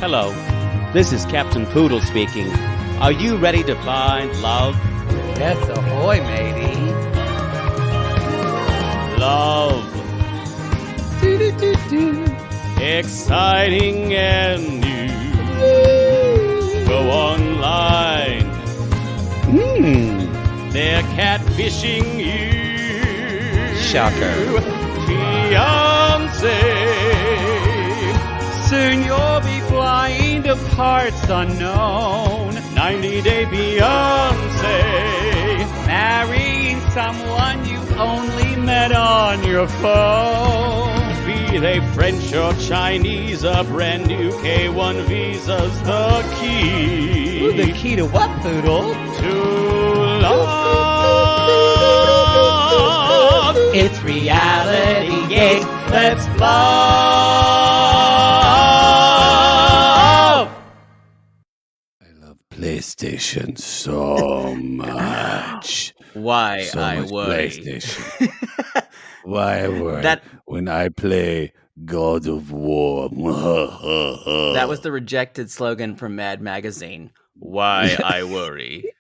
Hello, this is Captain Poodle speaking. Are you ready to find love? Yes, ahoy, matey. Love. Exciting and new. Go online. They're catfishing you. Shocker. Fiancé. Soon you'll be flying to parts unknown. 90-day fiancé. Marrying someone you only met on your phone. Be they French or Chinese, a brand new K1 visa's the key. Ooh, the key to what, Poodle? To love. It's reality gate. Let's love. I love PlayStation so much. Why So I much worry. PlayStation. Why I worry That- when I play God of War. That was the rejected slogan from Mad Magazine. Why I worry.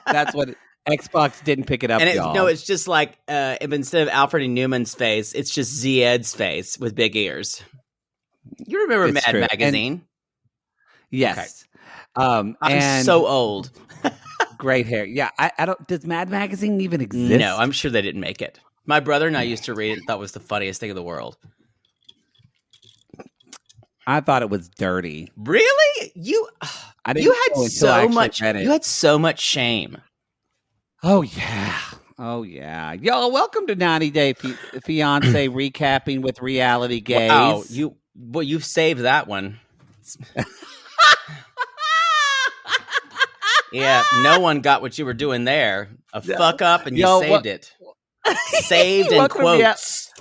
That's what Xbox didn't pick it up, And y'all. it's just like instead of Alfred E. Newman's face, it's just Zied's face with big ears. You remember It's Mad true. Magazine? Yes. I'm and so old. great hair. Yeah, I don't. Does Mad Magazine even exist? No, I'm sure they didn't make it. My brother and I used to read it. Thought it was the funniest thing in the world. I thought it was dirty. Really? You I didn't you know had until I so actually much. read it. You had so much shame. Oh yeah. Oh yeah. Y'all, welcome to 90 Day Fiance recapping with reality gaze. Wow, you've saved that one. Yeah, no one got what you were doing there. A fuck up, and you saved it. Saved in Welcome to quotes.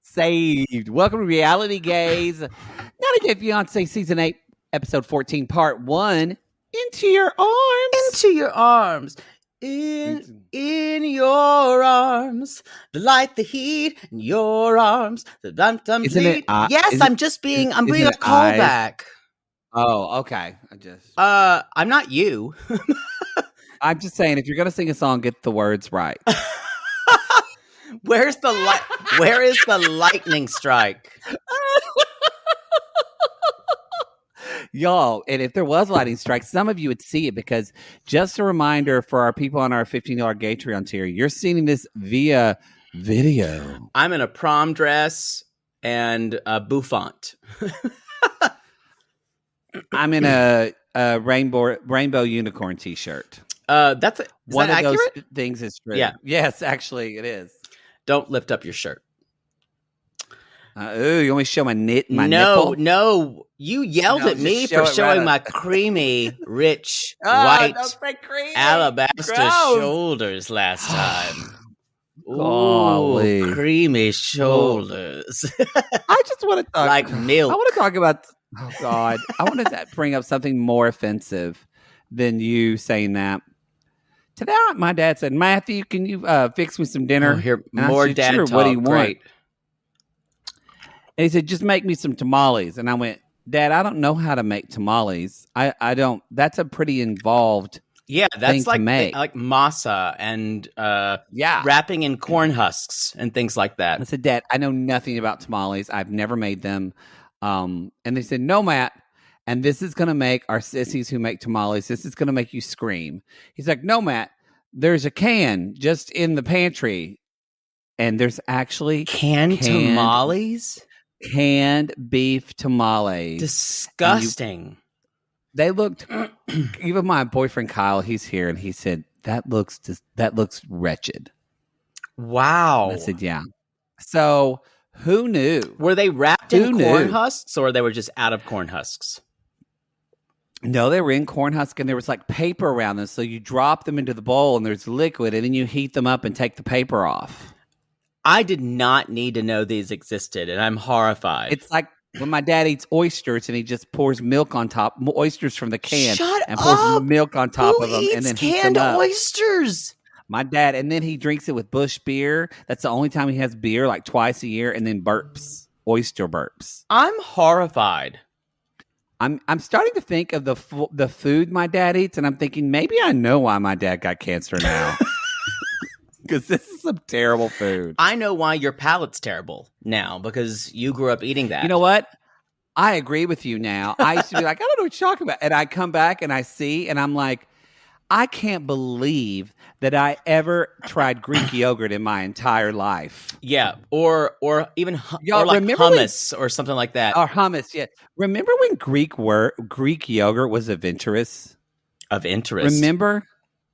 Saved. Welcome to Reality Gaze. 90 Day Fiance Season 8, Episode 14, Part 1. Into your arms. Into your arms. In your arms. The light, the heat, in your arms. The dum-dum Isn't it, yes, I'm being a it callback. Oh, okay. I'm not you. I'm just saying, if you're going to sing a song, get the words right. Where is the lightning strike? Y'all, and if there was lightning strike, some of you would see it, because just a reminder for our people on our $15 Gatreon tier, you're seeing this via video. I'm in a prom dress and a bouffant. I'm in a rainbow unicorn t-shirt. Is One that of accurate? those things is true. Yeah. Yes, actually, it is. Don't lift up your shirt. Ooh, you want me to show my nipple? No. You yelled No, at me just show for it showing right my up. creamy, rich, Oh, white, don't say creamy. alabaster Gross. shoulders last time. Ooh, Golly. creamy shoulders. I just want to talk Like milk. I want to talk about. Oh God, I want to bring up something more offensive than you saying that. Today, my dad said, "Matthew, can you fix me some dinner?" Oh, here, And I more said, dad "Sure, talk. what do you want?" Great. And he said, "Just make me some tamales." And I went, "Dad, I don't know how to make tamales. I don't. That's a pretty involved." Yeah, thing that's to make. like masa and Yeah. wrapping in corn husks and things like I that. said, "Dad, I know nothing about tamales. I've never made them." And they said, "No, Matt. And this is going to make our sissies who make tamales, this is going to make you scream." He's like, "No, Matt, there's a can just in the pantry. And there's actually Canned tamales? canned beef tamales." Disgusting. They looked, even my boyfriend Kyle, he's here, and he said, that looks wretched. Wow. And I said, yeah. So who knew? Were they wrapped in Who corn knew? husks, or they were just out of corn husks? No, they were in corn husk, and there was like paper around them. So you drop them into the bowl, and there's liquid, and then you heat them up and take the paper off. I did not need to know these existed, and I'm horrified. It's like when my dad eats oysters, and he just pours milk on top, oysters from the can, Shut and pours up! milk on top Who of them, eats and then heats canned them up. oysters? My dad, and then he drinks it with Bush beer. That's the only time he has beer, like twice a year, and then burps, oyster burps. I'm horrified. I'm starting to think of the food my dad eats, and I'm thinking maybe I know why my dad got cancer now. Because this is some terrible food. I know why your palate's terrible now, because you grew up eating that. You know what? I agree with you now. I used to be like, I don't know what you're talking about. And I come back and I see, and I'm like, I can't believe that I ever tried Greek yogurt in my entire life. Yeah, or even Y'all or like remember hummus or something like that. Or hummus, yeah. Remember when Greek yogurt was adventurous? Of interest. Remember?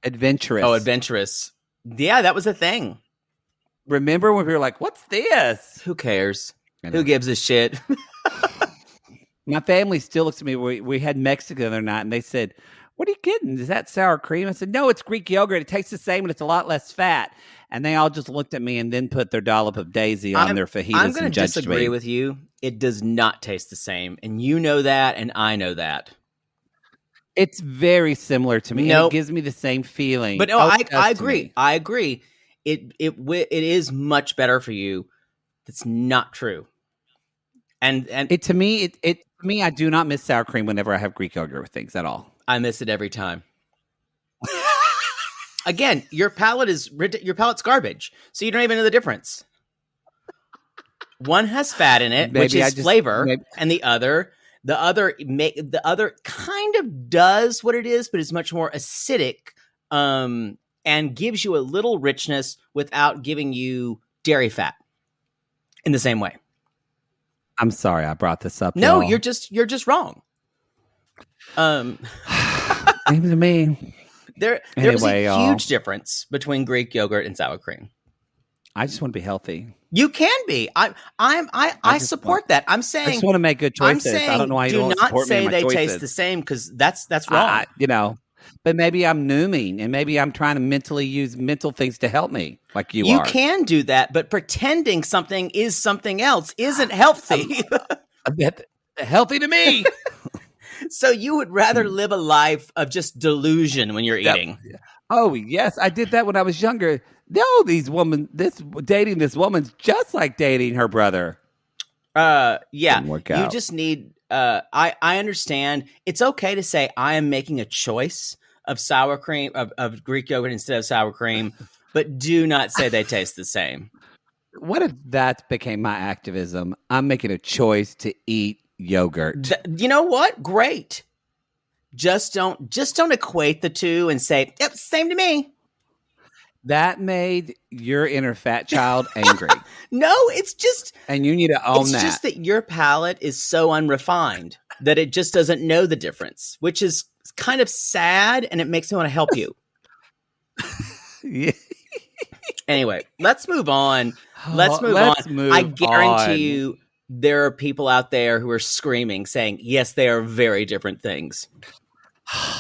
Adventurous. Oh, adventurous. Yeah, that was a thing. Remember when we were like, what's this? Who cares? Who gives a shit? My family still looks at me. We had Mexico the other night, and they said, what are you getting? Is that sour cream? I said, no, it's Greek yogurt. It tastes the same, and it's a lot less fat. And they all just looked at me and then put their dollop of Daisy on their fajitas. I'm going to disagree with you. It does not taste the same. And you know that, and I know that. It's very similar to me. Nope. It gives me the same feeling. But no, I agree. I agree. It is much better for you. That's not true. And to me, I do not miss sour cream whenever I have Greek yogurt with things at all. I miss it every time. Again, your palate's garbage, so you don't even know the difference. One has fat in it, which is flavor, and the other kind of does what it is, but is much more acidic, and gives you a little richness without giving you dairy fat in the same way. I'm sorry I brought this up. No, y'all. you're just wrong. Seems to me. There's a huge difference between Greek yogurt and sour cream. I just want to be healthy. You can be. I support that. I'm saying I just want to make good choices. I'm saying, I don't know why you do don't not support me say in my they choices. taste the same, because that's wrong. But maybe I'm nooming, and maybe I'm trying to mentally use mental things to help me, like you are. You can do that, but pretending something is something else isn't healthy. Healthy to me. So you would rather live a life of just delusion when you're eating. Oh, yes. I did that when I was younger. No, dating this woman's just like dating her brother. Yeah. Didn't work out. You just need, I understand. It's okay to say I am making a choice of sour cream, of Greek yogurt instead of sour cream, but do not say they taste the same. What if that became my activism? I'm making a choice to eat yogurt. You know what? Great. Just don't equate the two and say, yep, same to me. That made your inner fat child angry. No, it's just... And you need to own that. It's just that your palate is so unrefined that it just doesn't know the difference, which is kind of sad, and it makes me want to help you. Yeah. Anyway, let's move on. Let's move on. I guarantee you there are people out there who are screaming, saying, yes, they are very different things.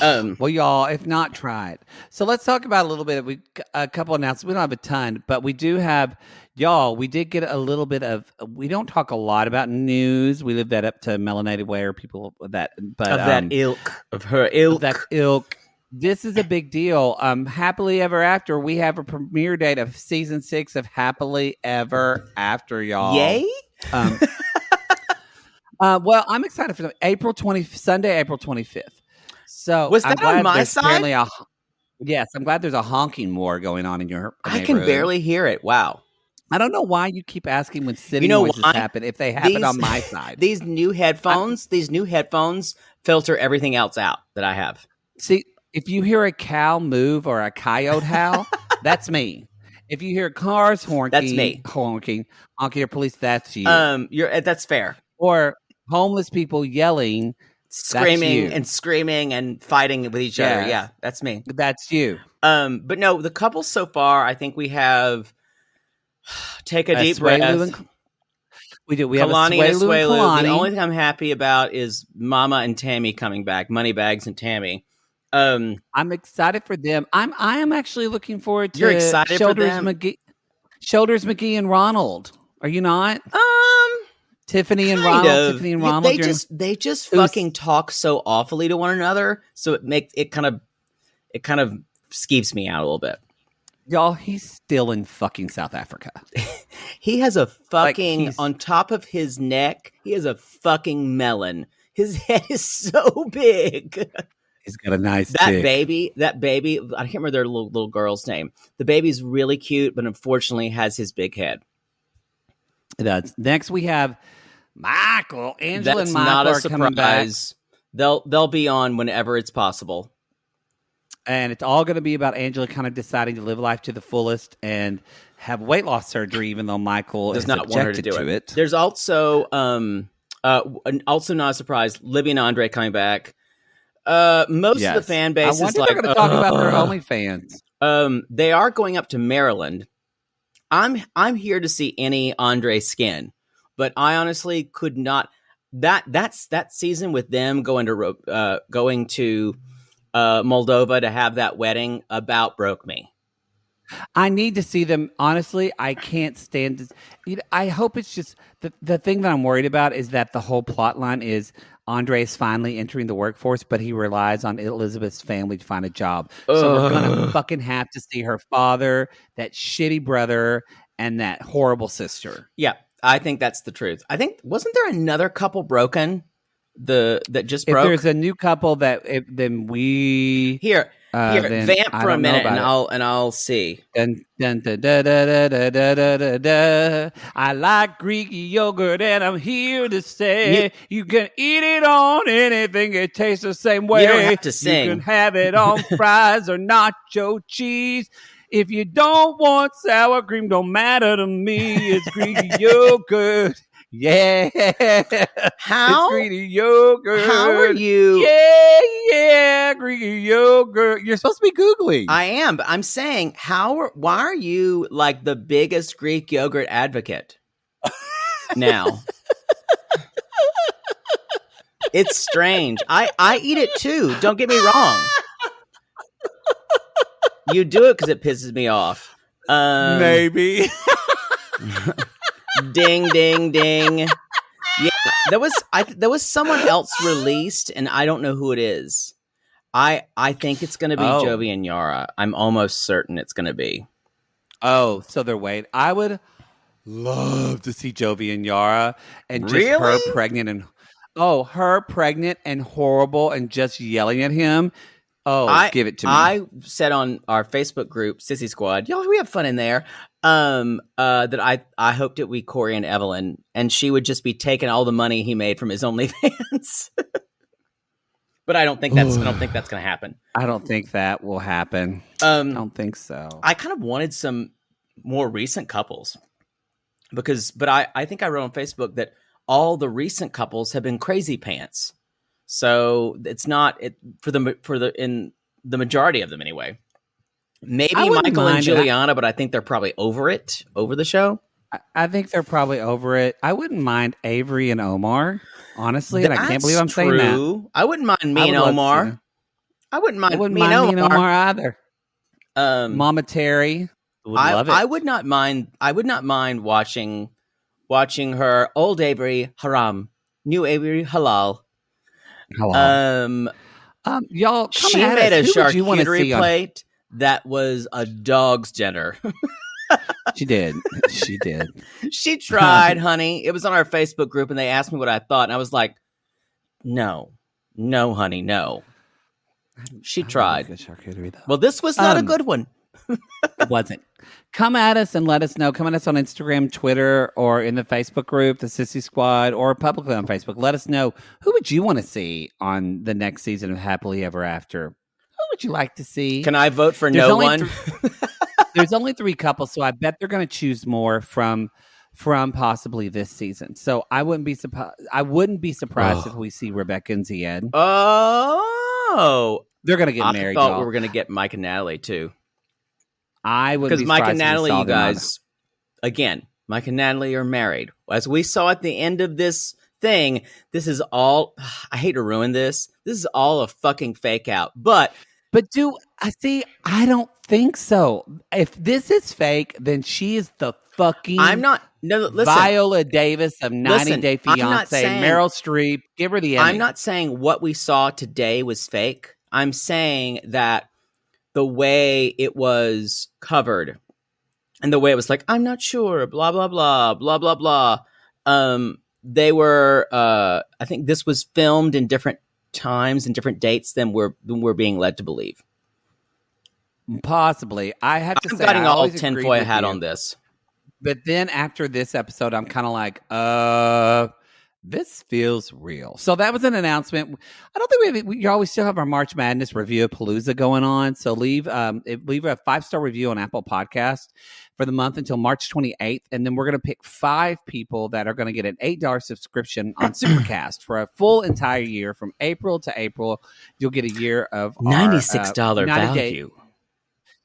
Well, y'all, if not, try it. So let's talk about a little bit. A couple announcements. We don't have a ton, but we do have, y'all, we did get a little bit of, we don't talk a lot about news. We leave that up to melanated wear people that, but of that ilk, of her ilk. Of that ilk. This is a big deal. Happily Ever After, we have a premiere date of season 6 of Happily Ever After, y'all. Yay? Well, I'm excited for them. Sunday, April 25th. So was that on my side? Yes, I'm glad there's a honking war going on in your I can barely hear it. Wow. I don't know why you keep asking when city noises happen if they happen on my side. These new headphones filter everything else out that I have. See, if you hear a cow move or a coyote howl, that's me. If you hear cars honking, that's me. Honking or police, that's you. That's fair. Or homeless people yelling, screaming and fighting with each other. Yeah, that's me. That's you. But no, the couple so far, I think we have take a deep breath. We do. We Kalani have a Kalani. The only thing I'm happy about is Mama and Tammy coming back. Moneybags and Tammy. I'm excited for them. I am actually looking forward to. You're excited for them? Shoulders McGee and Ronald. Are you not? Tiffany and Ronald. They just fucking talk so awfully to one another, so it kind of skeeves me out a little bit. Y'all, he's still in fucking South Africa. He has a fucking on top of his neck. He has a fucking melon. His head is so big. He's got a nice That dick. baby, I can't remember their little girl's name. The baby's really cute, but unfortunately has his big head. That's next. We have Michael. Angela That's and Michael not a are coming back, surprise. They'll be on whenever it's possible. and it's all going to be about Angela kind of deciding to live life to the fullest and have weight loss surgery, even though Michael Does is not want her to objected do it. There's also also not a surprise. Libby and Andre coming back. Most of the fan base I is wonder like if they're going to talk about their OnlyFans. They are going up to Maryland. I'm here to see any Andre skin, but I honestly could not. That season with them going to Moldova to have that wedding about broke me. I need to see them. Honestly, I can't stand this. I hope it's just the thing that I'm worried about is that the whole plot line is Andre is finally entering the workforce, but he relies on Elizabeth's family to find a job. So we're gonna fucking have to see her father, that shitty brother, and that horrible sister. Yeah, I think that's the truth. I think wasn't there another couple broken that just broke? If there's a new couple then we Here, then vamp I for a don't know minute, about and I'll see. Dun, dun, da, da, da, da, da, da, da, da, da. I like Greek yogurt, and I'm here to say you can eat it on anything. It tastes the same way. You don't have to sing. You can have it on fries or nacho cheese. If you don't want sour cream, don't matter to me. It's Greek yogurt. Yeah. How? It's Greek yogurt. How are you? Yeah, Greek yogurt. You're supposed to be Googling. I am, but I'm saying, why are you like the biggest Greek yogurt advocate now? It's strange. I eat it too. Don't get me wrong. You do it because it pisses me off. Maybe. Ding, ding, ding. Yeah, there was someone else released, and I don't know who it is. I think it's going to be Jovi and Yara. I'm almost certain it's going to be. Oh, so they're waiting. I would love to see Jovi and Yara and just Really? her pregnant and horrible and just yelling at him. Oh, give it to me. I said on our Facebook group, Sissy Squad, y'all, we have fun in there. That I hoped it would be Corey and Evelyn, and she would just be taking all the money he made from his OnlyFans. But I don't think that's going to happen. I don't think that will happen. I don't think so. I kind of wanted some more recent couples but I think I wrote on Facebook that all the recent couples have been crazy pants. So it's not in the majority of them anyway. Maybe Michael and Juliana, but I think they're probably over the show. I think they're probably over it. I wouldn't mind Avery and Omar, honestly, and I can't believe I'm saying that. I wouldn't mind me and Omar. I wouldn't mind me and Omar either. Mama Terry would love it. I would not mind. I would not mind watching her. Old Avery haram, new Avery halal. Hello. Y'all, she made a charcuterie plate that was a dog's dinner. She did. She tried, honey. It was on our Facebook group, and they asked me what I thought, and I was like, "No, honey, no." She tried. Well, this was not a good one. It wasn't. Come at us and let us know. Come at us on Instagram, Twitter, or in the Facebook group, the Sissy Squad, or publicly on Facebook. Let us know, who would you want to see on the next season of Happily Ever After? Who would you like to see? Can I vote for no one? There's only 3 couples, so I bet they're going to choose more from possibly this season. So I wouldn't be surprised if we see Rebecca and Zied. Oh, they're going to get married. I thought we were going to get Mike and Natalie too. I would, because Mike and Natalie, you guys, again, Mike and Natalie are married. As we saw at the end of this thing, this is all. I hate to ruin this. This is all a fucking fake out. But I don't think so. If this is fake, then she is the fucking. I'm not. No, listen. Viola Davis of 90 Day Fiance, Meryl Streep. Give her the Emmy. I'm not saying what we saw today was fake. I'm saying that the way it was covered and the way it was like, I'm not sure, blah, blah, blah, blah, blah, blah. they were. I think this was filmed in different times and different dates than we're being led to believe. Possibly. I have to I'm say, getting I all always agreed tinfoil with hat you. on this. But then after this episode, I'm kind of like, this feels real. So that was an announcement. I don't think we always still have our March Madness review Palooza going on. So leave a 5-star review on Apple Podcast for the month until March 28th. And then we're going to pick 5 people that are going to get an $8 subscription on Supercast for a full entire year from April to April. You'll get a year of $96 value.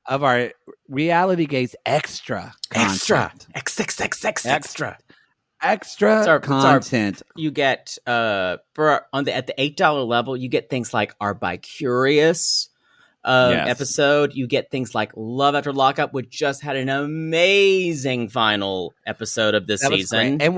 Of our Reality Gaze extra content. Extra. Extra content. You get at the $8 level, you get things like our By Curious episode. You get things like Love After Lockup, which just had an amazing final episode of this season. And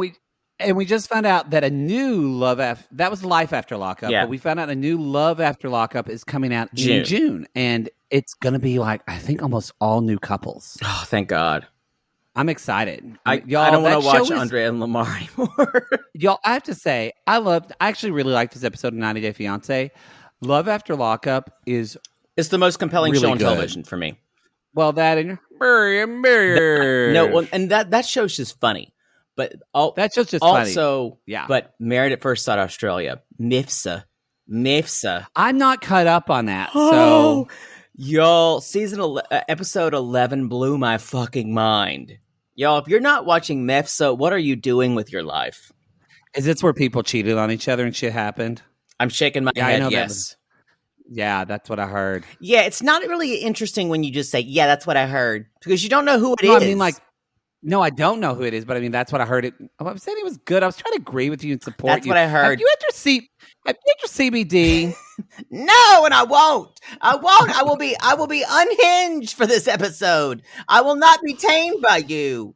we just found out that a new that was Life After Lockup, but we found out a new Love After Lockup is coming out in June, and it's gonna be like, I think, almost all new couples. Oh, thank God. I'm excited. I don't want to watch Andrea and Lamar anymore. Y'all, I have to say, I actually really liked this episode of 90 Day Fiancé. Love After Lockup it's the most compelling really show on good. Television for me. Well, that and that show's just funny. But that's just also, funny. Yeah. But Married at First Sight Australia, Mifsa. I'm not caught up on that. So, y'all, episode 11 blew my fucking mind. Y'all, if you're not watching Mifsa, what are you doing with your life? Is this where people cheated on each other and shit happened? I'm shaking my head. I know yes. Yeah, that's what I heard. Yeah, it's not really interesting when you just say, "Yeah, that's what I heard," because you don't know who it is. I mean, no, I don't know who it is, but I mean, that's what I heard. I'm saying it was good. I was trying to agree with you and support you. That's what I heard. Have you had your CBD? No, and I won't. I will be unhinged for this episode. I will not be tamed by you.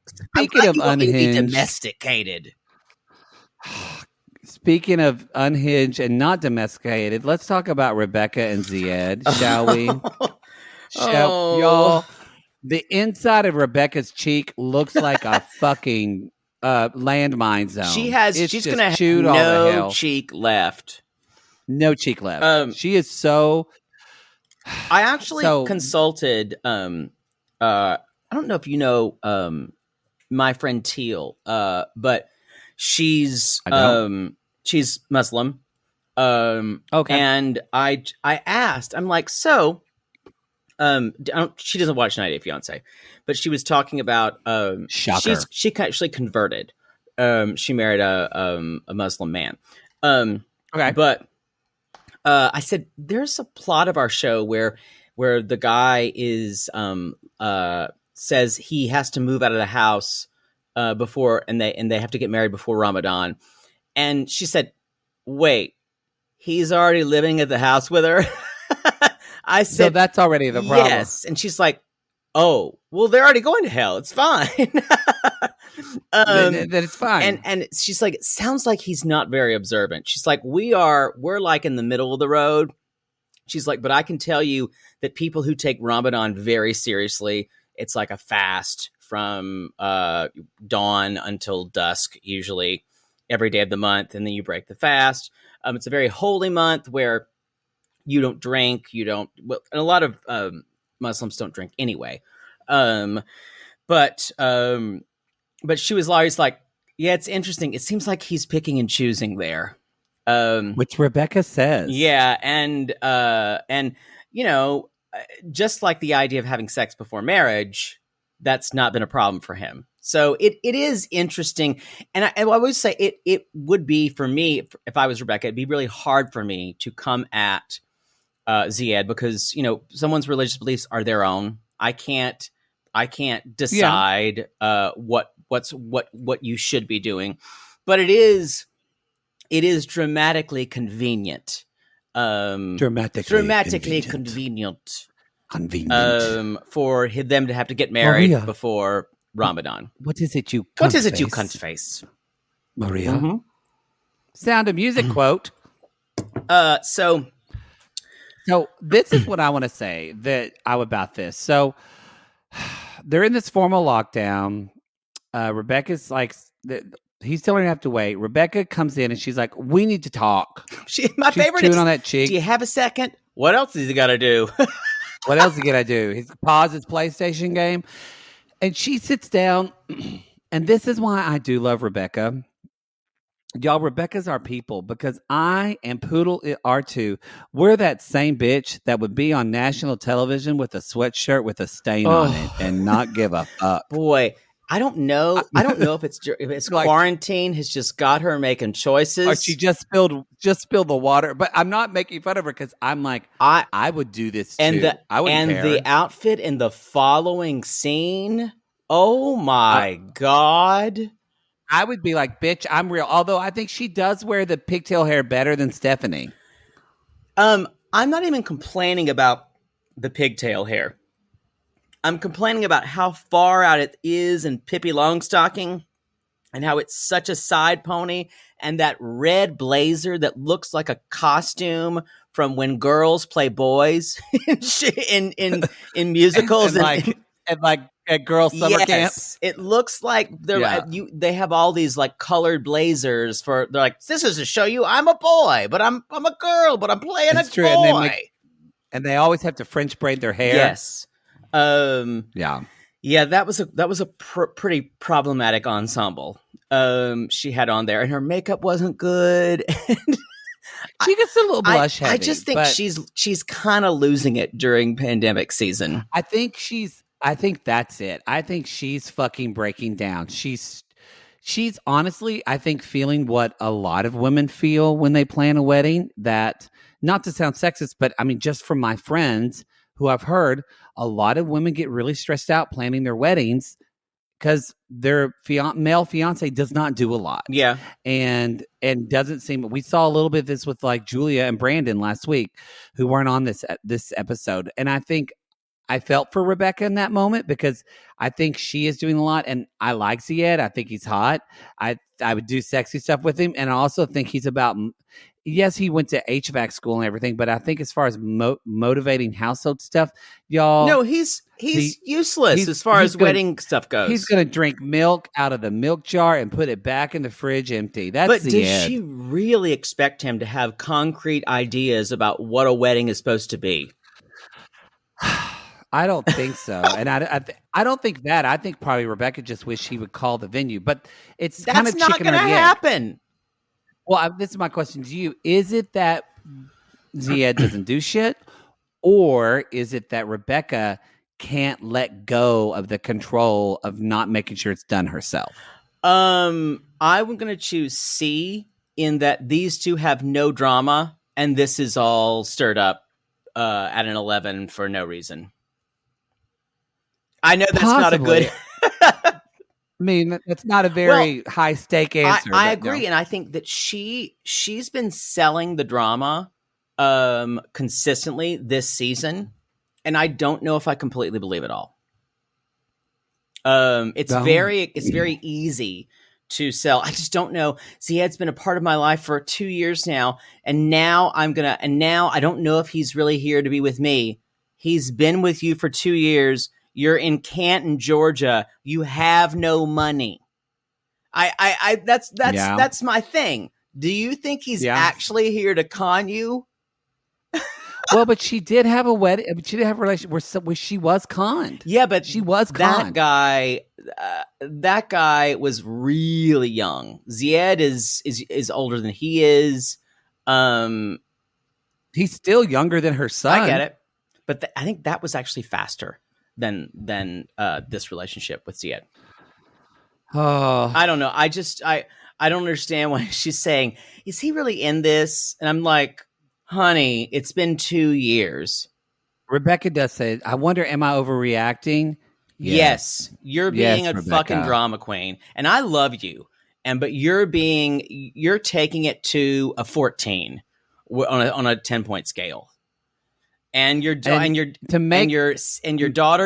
Speaking of unhinged, domesticated. Speaking of unhinged and not domesticated, let's talk about Rebecca and Zied, shall we? Y'all. The inside of Rebecca's cheek looks like a fucking landmine zone. She's going to have no cheek left. No cheek left. She is so... I actually consulted... I don't know if you know my friend Teal, but she's Muslim. Okay. And I asked, I'm like, so... she doesn't watch 90 Day Fiancé, but she was talking about Shocker. She actually converted. She married a Muslim man. Okay, but I said there's a plot of our show where the guy is says he has to move out of the house before and they have to get married before Ramadan, and she said, "Wait, he's already living at the house with her." I said, so that's already the problem. Yes. And she's like, oh, well, they're already going to hell. It's fine. Then it's fine. And she's like, it sounds like he's not very observant. She's like, we're like in the middle of the road. She's like, but I can tell you that people who take Ramadan very seriously, it's like a fast from dawn until dusk, usually every day of the month. And then you break the fast. It's a very holy month where you don't drink, and a lot of Muslims don't drink anyway. But she was always like, yeah, it's interesting. It seems like he's picking and choosing there. Which Rebecca says. Yeah. And just like the idea of having sex before marriage, that's not been a problem for him. So it is interesting. And I would say it would be for me, if I was Rebecca, it'd be really hard for me to come at Zied, because someone's religious beliefs are their own. I can't decide what you should be doing, but it is dramatically convenient. Dramatically convenient for them to have to get married before Ramadan. What is it, you cunt face? Maria. Mm-hmm. Sound of Music quote. So this is what I want to say about this. So they're in this formal lockdown. Rebecca's like, He's telling her to have to wait. Rebecca comes in and she's like, "We need to talk." My She's favorite chewing is, on that cheek. do you have a second? What else has he got to do? What else is he gonna do? He's pause his PlayStation game, and she sits down. And this is why I do love Rebecca. Y'all, Rebecca's our people because I and Poodle are too. We're that same bitch that would be on national television with a sweatshirt with a stain on it and not give a fuck. Boy, I don't know. I don't know if it's Like- quarantine has just got her making choices. Or she just spilled the water. But I'm not making fun of her because I'm like, I would do this too. I wouldn't care. The outfit in the following scene. Oh my God. I would be like, bitch, I'm real. Although I think she does wear the pigtail hair better than Stephanie. I'm not even complaining about the pigtail hair. I'm complaining about how far out it is in Pippi Longstocking and how it's such a side pony and that red blazer that looks like a costume from when girls play boys in musicals and like at girl summer camps. It looks like they have all these like colored blazers they're like, this is to show you I'm a boy, but I'm a girl, but I'm playing It's a true. boy. And they always have to French braid their hair. Yes. Yeah. That was a pretty problematic ensemble. She had on there, and her makeup wasn't good. She gets a little blush heavy. I just think she's kind of losing it during pandemic season. I think that's it. I think she's fucking breaking down. She's honestly, I think, feeling what a lot of women feel when they plan a wedding. That, not to sound sexist, but I mean, just from my friends who I've heard, a lot of women get really stressed out planning their weddings because their male fiance does not do a lot. Yeah. And doesn't seem, we saw a little bit of this with like Julia and Brandon last week who weren't on this episode. And I think I felt for Rebecca in that moment because I think she is doing a lot, and I like Zied. I think he's hot. I would do sexy stuff with him, and I also think he's about. Yes, he went to HVAC school and everything, but I think as far as motivating household stuff, y'all. No, he's useless as far as wedding stuff goes. He's going to drink milk out of the milk jar and put it back in the fridge empty. But did she really expect him to have concrete ideas about what a wedding is supposed to be? I don't think so, and I don't think that. I think probably Rebecca just wished he would call the venue, but it's kind of chicken or the egg. That's not going to happen. Well, this is my question to you: is it that Zied doesn't do shit, or is it that Rebecca can't let go of the control of not making sure it's done herself? I'm going to choose C, in that these two have no drama, and this is all stirred up at an 11 for no reason. I know that's not a good. I mean, that's not a very high stake answer. I agree, and I think that she's been selling the drama consistently this season, and I don't know if I completely believe it all. It's very easy to sell. I just don't know. Zied's been a part of my life for 2 years now, and now I don't know if he's really here to be with me. He's been with you for 2 years. You're in Canton, Georgia. You have no money. That's my thing. Do you think he's actually here to con you? Well, but she did have a wedding. She did have a relationship where she was conned. Yeah, but she was conned. That guy was really young. Zied is older than he is. He's still younger than her son. I get it, but I think that was actually faster than this relationship with Zied. Oh, I don't know. I don't understand why she's saying, is he really in this? And I'm like, honey, it's been 2 years. Rebecca does say, I wonder, am I overreacting? Yes, you're being a Rebecca. fucking drama queen, and I love you. But you're taking it to a 14 on a 10-point scale. And your daughter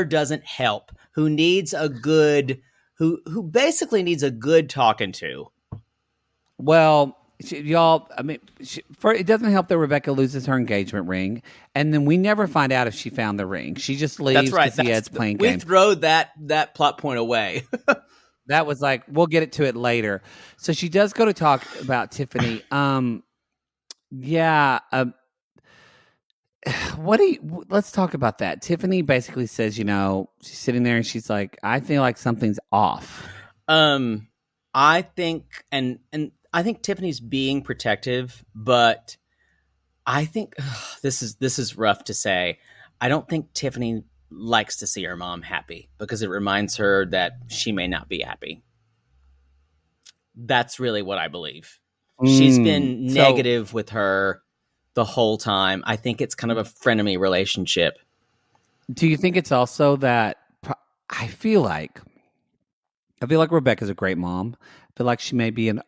doesn't help. Who basically needs a good talking to. Well, y'all, I mean, it doesn't help that Rebecca loses her engagement ring, and then we never find out if she found the ring. She just leaves. That's right. Zied's playing we games. throw that plot point away. That was like, we'll get it to it later. So she does go to talk about Tiffany. Yeah. Let's talk about that. Tiffany basically says, she's sitting there and she's like, I feel like something's off. I think, and I think Tiffany's being protective, but I think this is rough to say. I don't think Tiffany likes to see her mom happy because it reminds her that she may not be happy. That's really what I believe. She's been negative with her the whole time. I think it's kind of a frenemy relationship. Do you think it's also that I feel like Rebecca's a great mom. I feel like she may be an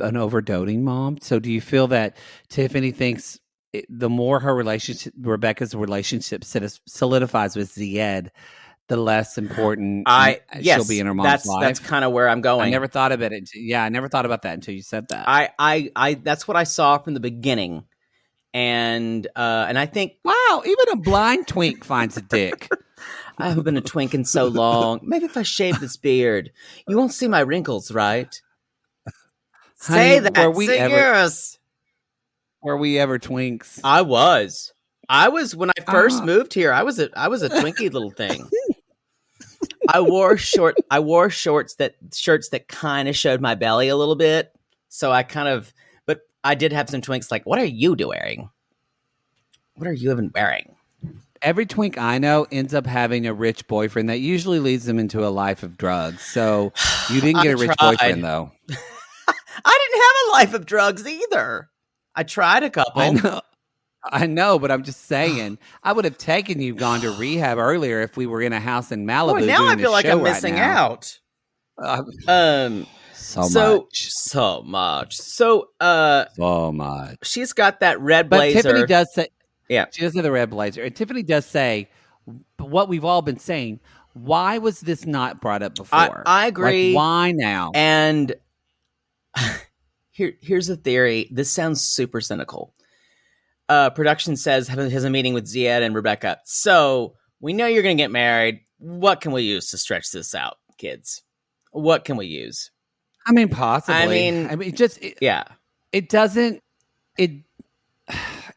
overdoting mom. So do you feel that Tiffany thinks the more Rebecca's relationship solidifies with Zied, the less important she'll be in her mom's life? That's kind of where I'm going. I never thought of it. I never thought about that until you said that. I that's what I saw from the beginning. And I think, wow, even a blind twink finds a dick. I haven't been a twink in so long. Maybe if I shave this beard, you won't see my wrinkles, right? Say that. Were we ever twinks? I was when I first moved here. I was a twinky little thing. I wore shirts that kind of showed my belly a little bit. So but I did have some twinks. Like, what are you wearing? What are you even wearing? Every twink I know ends up having a rich boyfriend that usually leads them into a life of drugs. So you didn't get a rich boyfriend, though. I didn't have a life of drugs either. I tried a couple. I know, but I'm just saying, I would have taken you, gone to rehab earlier if we were in a house in Malibu. Boy, now I feel like I'm missing out. So much. She's got that red blazer. But Tiffany does say, she does have the red blazer. And Tiffany does say what we've all been saying. Why was this not brought up before? I agree. Like, why now? And here's a theory. This sounds super cynical. Production says has a meeting with Zied and Rebecca. So we know you're going to get married. What can we use to stretch this out, kids? What can we use? I mean, possibly.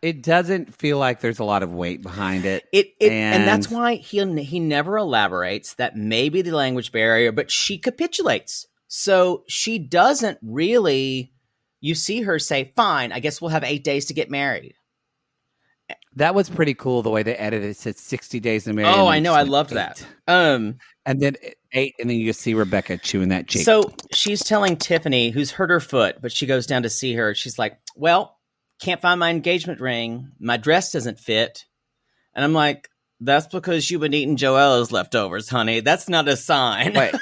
It doesn't feel like there's a lot of weight behind it. And that's why he never elaborates that maybe the language barrier, but she capitulates. So she doesn't really, you see her say, fine, I guess we'll have 8 days to get married. That was pretty cool, the way they edited it. It said 60 days to marry. Oh, I know. I loved 8. that. And then 8, and then you just see Rebecca chewing that cheek. So she's telling Tiffany, who's hurt her foot, but she goes down to see her. She's like, well, can't find my engagement ring. My dress doesn't fit. And I'm like, that's because you've been eating Joella's leftovers, honey. That's not a sign. Wait.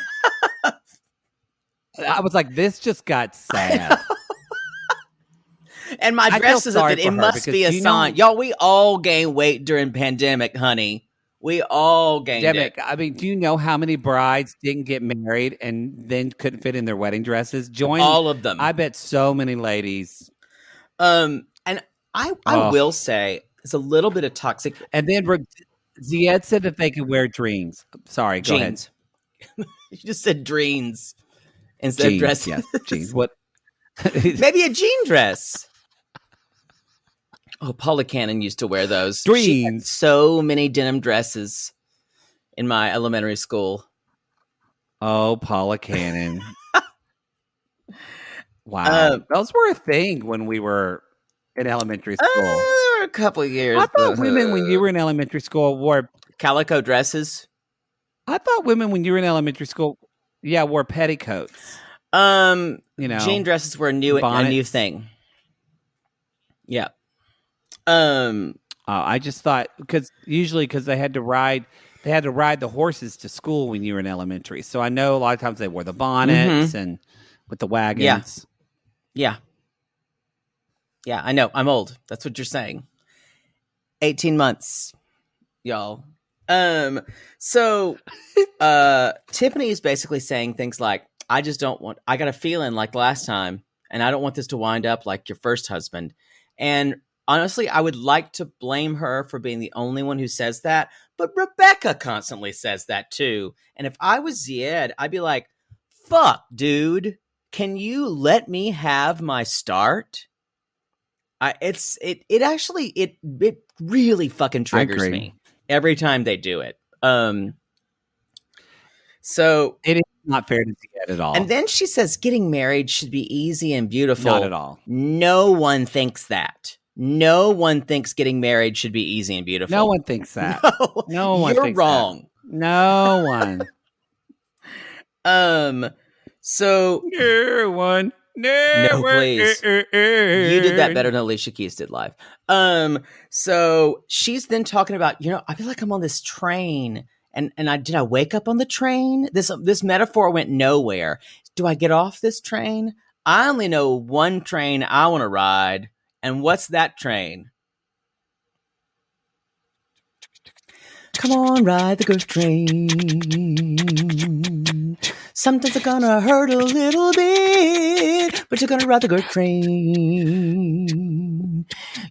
I was like, this just got sad. And my dress doesn't fit. It must be a sign. Y'all, we all gain weight during pandemic, honey. We all gained it. I mean, do you know how many brides didn't get married and then couldn't fit in their wedding dresses? All of them. I bet so many ladies. And I will say it's a little bit of toxic. And then Zied said that they could wear jeans. Sorry, go ahead. You just said dreams instead of dresses. Yes, jeans. What? Maybe a jean dress. Oh, Paula Cannon used to wear those. She had so many denim dresses in my elementary school. Oh, Paula Cannon. Wow. Those were a thing when we were in elementary school. There were a couple of years. I thought women, when you were in elementary school, wore calico dresses. I thought women, when you were in elementary school, wore petticoats. Jean dresses were a new thing. Yeah. I just thought because they had to ride the horses to school when you were in elementary. So I know a lot of times they wore the bonnets and with the wagons. Yeah, I know. I'm old. That's what you're saying. 18 months, y'all. So Tiffany is basically saying things like, I got a feeling like last time, and I don't want this to wind up like your first husband. And honestly, I would like to blame her for being the only one who says that, but Rebecca constantly says that too. And if I was Zied, I'd be like, fuck, dude? Can you let me have my start? It really fucking triggers me every time they do it. So it is not fair to Zied at all. And then she says getting married should be easy and beautiful. Not at all. No one thinks that. No one thinks getting married should be easy and beautiful. No one thinks that. No one You're thinks wrong. That. No one. So No one. No, please. You did that better than Alicia Keys did live. So she's then talking about, I feel like I'm on this train, and did I wake up on the train? This metaphor went nowhere. Do I get off this train? I only know one train I want to ride, and what's that train? Come on, ride the girth train. Sometimes it's gonna hurt a little bit, but you're gonna ride the girth train.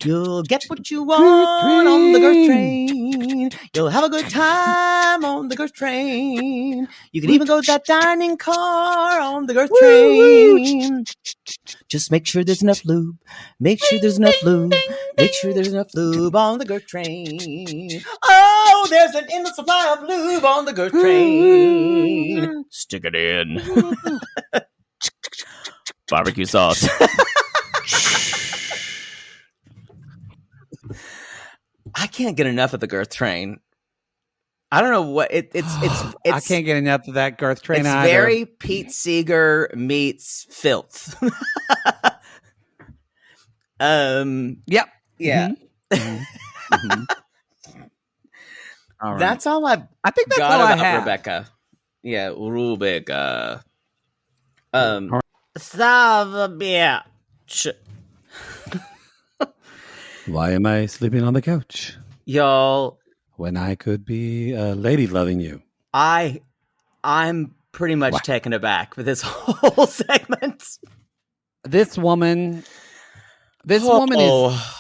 You'll get what you want on the girth train. You'll have a good time on the girth train. You can even go to that dining car on the girth train. Just make sure there's enough lube. Make sure there's enough lube. Make sure there's enough lube on the girth train. Oh, there's an endless supply of lube on the girth train. Stick it in. Barbecue sauce. I can't get enough of the girth train. I don't know what it's. I can't get enough of that girth train. It's either. very Pete Seeger meets filth. Yep. Yeah. Mm-hmm. All right. That's all I think that's got all I about have. Rebecca. Yeah, Rebecca. right. Son of a bitch. Why am I sleeping on the couch Y'all, when I could be a lady loving you? I'm pretty much taken aback with this whole segment. This woman is.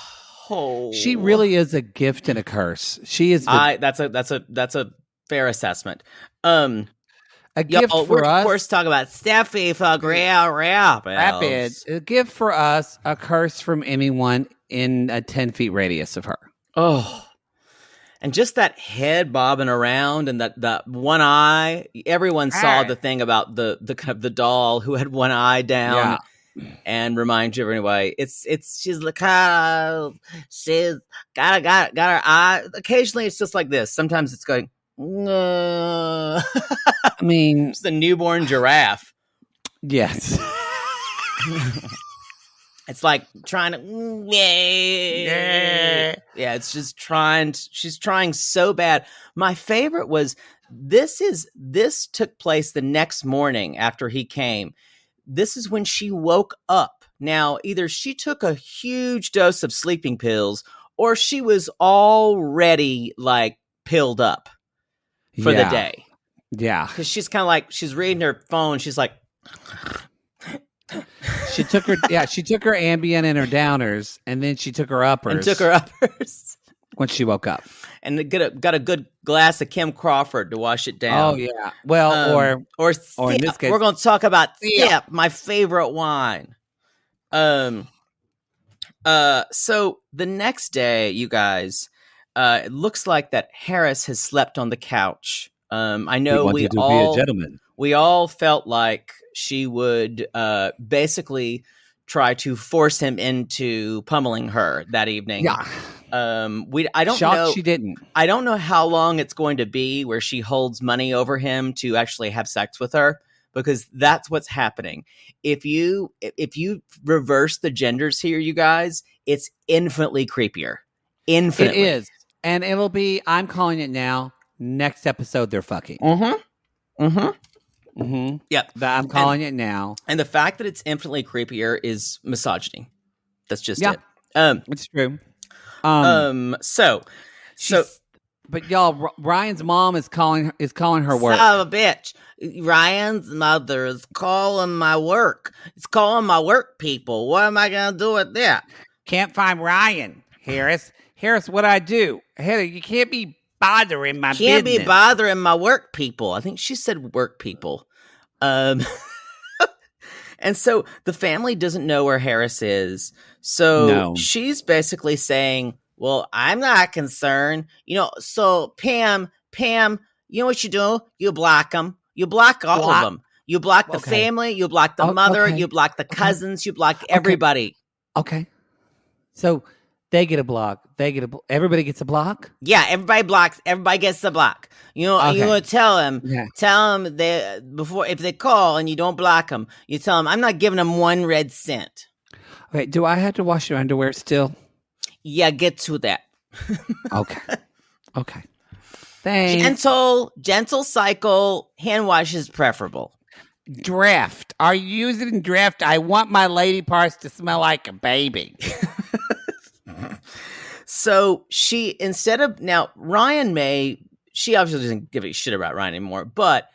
She really is a gift and a curse. She is. That's a fair assessment. A gift for we're, us. Of course, talk about Steffi for Rapid. A gift for us. A curse from anyone in a 10 feet radius of her. Oh, and just that head bobbing around and that one eye. Everyone saw the thing about the kind of the doll who had one eye down. Yeah. And remind you anyway, she's like, she's got her eye. Occasionally it's just like this. Sometimes it's going, I mean, it's the newborn giraffe. Yes. It's like trying to, yeah, it's just trying. She's trying so bad. My favorite was this took place the next morning after he came. This is when she woke up. Now, either she took a huge dose of sleeping pills or she was already like pilled up for the day. Yeah. Because she's kind of like, she's reading her phone. She's like, she took her Ambien and her downers, and then she took her uppers. When she woke up. And got a good glass of Kim Crawford to wash it down. Oh yeah. Well, or in this case, we're going to talk about Sip, my favorite wine. So the next day, you guys, it looks like that Harris has slept on the couch. I know we wanted to be a gentleman. We all felt like she would basically try to force him into pummeling her that evening. Yeah. I don't know. She didn't. I don't know how long it's going to be where she holds money over him to actually have sex with her, because that's what's happening. If you reverse the genders here, you guys, it's infinitely creepier. Infinitely. It is. And it'll be, I'm calling it now, next episode they're fucking. Mm-hmm. Mm-hmm. Mm-hmm. Yep. I'm calling it now. And the fact that it's infinitely creepier is misogyny. That's just it. It's true. So, but y'all, Ryan's mom is calling her work. Son of a bitch. Ryan's mother is calling my work. It's calling my work people. What am I going to do with that? Can't find Ryan. Harris, what I do? Heather, you can't be bothering my business. Can't be bothering my work people. I think she said work people. Um, and so the family doesn't know where Harris is. So No. she's basically saying, well, I'm not concerned. So Pam, you know what you do? You block them. You block all of them. You block the family. You block the mother. Okay. You block the cousins. You block everybody. Okay. So they get a block. Everybody gets a block? Yeah, everybody blocks. Everybody gets the block. You want to tell them if they call and you don't block them, you tell them, I'm not giving them 1 red cent. Okay. Do I have to wash your underwear still? Yeah, get to that. Okay. Thanks. Gentle cycle. Hand wash is preferable. Draft. Are you using draft? I want my lady parts to smell like a baby. So Ryan she obviously doesn't give a shit about Ryan anymore, but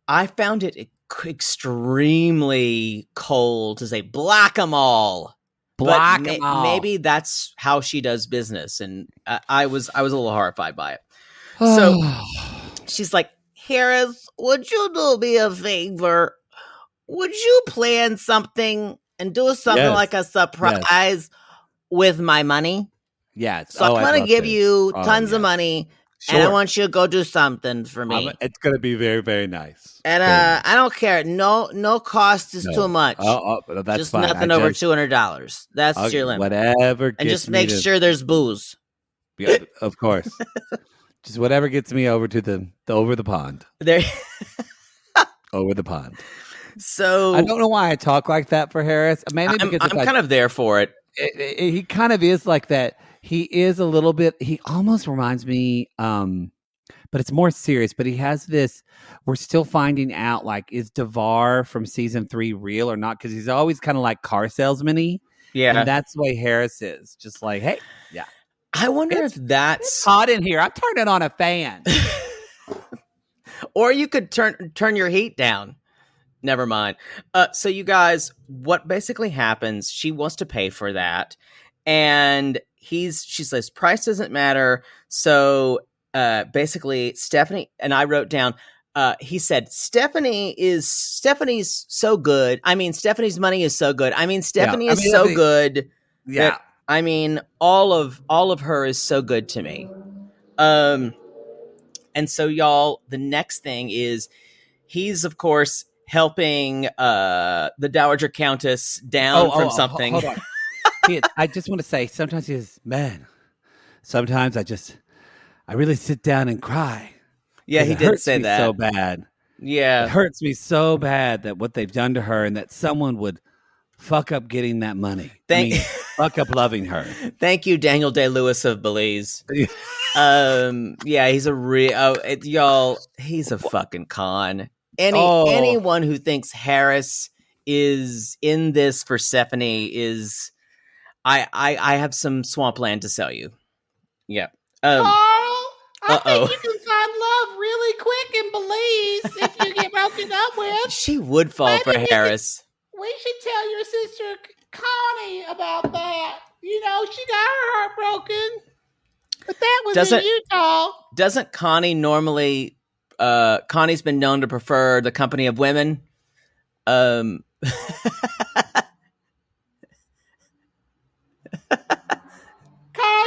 I found it extremely cold to say block them all. Block them all. Maybe that's how she does business, and I was a little horrified by it. So she's like, Harris, would you do me a favor? Would you plan something and do something like a surprise with my money? Yes. So I'm going to give you tons of money, and I want you to go do something for me. It's going to be very, very nice. And I don't care. No cost is too much. That's just fine. nothing over $200. That's your limit. Whatever. And just make sure there's booze. Yeah, of course. Just whatever gets me over to the over the pond. There. Over the pond. So I don't know why I talk like that for Harris. Maybe because I'm kind of there for it. He kind of is like that. He is a little bit. He almost reminds me, but it's more serious. But he has this. We're still finding out, like, is DeVar from season 3 real or not? Because he's always kind of like car salesman-y. Yeah, and that's the way Harris is. Just like, hey, yeah. I wonder if that's hot in here. I'm turning on a fan. Or you could turn your heat down. Never mind. So you guys, what basically happens? She wants to pay for that, and she says price doesn't matter. So basically, Stephanie and I wrote down. He said Stephanie's so good. I mean, Stephanie's money is so good. I mean, Stephanie is so good. Yeah. That, I mean, all of her is so good to me. And so y'all, the next thing is he's of course helping the Dowager Countess down from something. Hold on. I just want to say, sometimes he is, man, sometimes I really sit down and cry. Yeah, he did say that. So bad. Yeah. It hurts me so bad that what they've done to her and that someone would fuck up getting that money. Fuck up loving her. Thank you, Daniel Day-Lewis of Belize. Yeah, he's a real y'all. He's a fucking con. Anyone who thinks Harris is in this for Stephanie is, I have some swampland to sell you. Yeah. I think you can find love really quick in Belize if you get broken up with. She would fall for Harris. We should tell your sister Connie about that. You know, she got her heart broken. But that was in Utah. Doesn't Connie normally Connie's been known to prefer the company of women? Carl,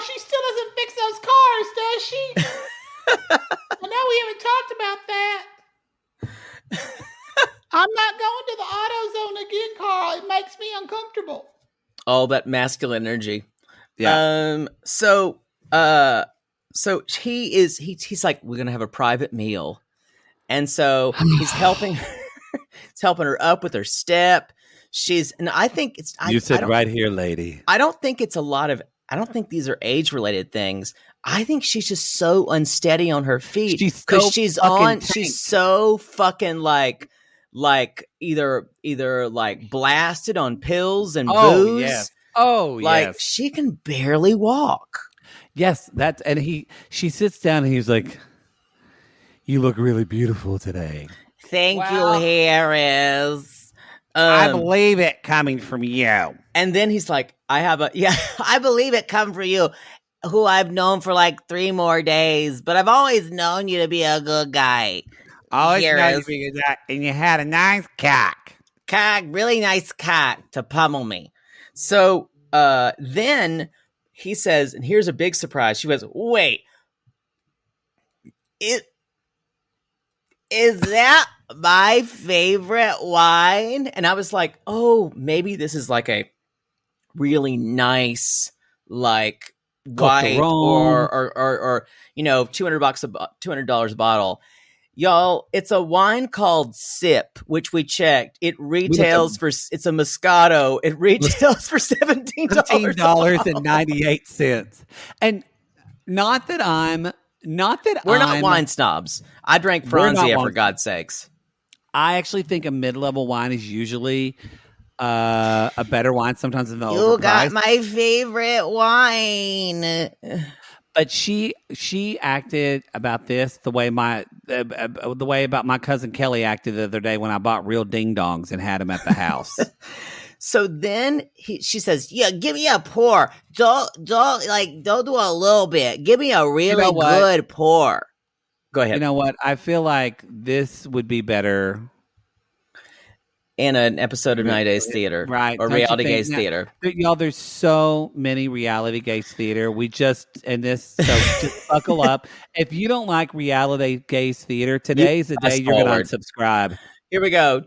she still doesn't fix those cars, does she? I know we haven't talked about that. I'm not going to the AutoZone again, Carl. It makes me uncomfortable. All that masculine energy. Yeah. So he's like, we're gonna have a private meal, and so he's helping her. He's helping her up with her step. I think it's. You said right here, lady. I don't think it's a lot of. I don't think these are age related things. I think she's just so unsteady on her feet because she's so fucking like either like blasted on pills and booze. Yeah. Oh, like she can barely walk. Yes, she sits down and he's like, "You look really beautiful today." Thank you, Harris. I believe it coming from you. And then he's like, I believe it come from you, who I've known for like 3 more days, but I've always known you to be a good guy. All it's Here known is- to be is that, and you had a nice cock. really nice cock to pummel me. So then he says, and here's a big surprise. She goes, wait, is that my favorite wine? And I was like, oh, maybe this is like a really nice, like wine or $200 a bottle. Y'all, it's a wine called Sip, which we checked. It retails it's a Moscato. It retails for $17.98. And not that we're not wine snobs. I drank Franzia for God's sakes. I actually think a mid-level wine is usually a better wine sometimes than the overpriced. You got my favorite wine. But she acted about this the way about my cousin Kelly acted the other day when I bought real ding dongs and had them at the house. So then she says, "Yeah, give me a pour. Don't do a little bit. Give me a really good pour." Go ahead. You know what? I feel like this would be better in an episode of 90 Days Theater, right? Or Reality Gaze Theater. Y'all, there's so many Reality Gaze Theater. So just buckle up. If you don't like Reality Gaze Theater, today's the day you're going to unsubscribe. Here we go.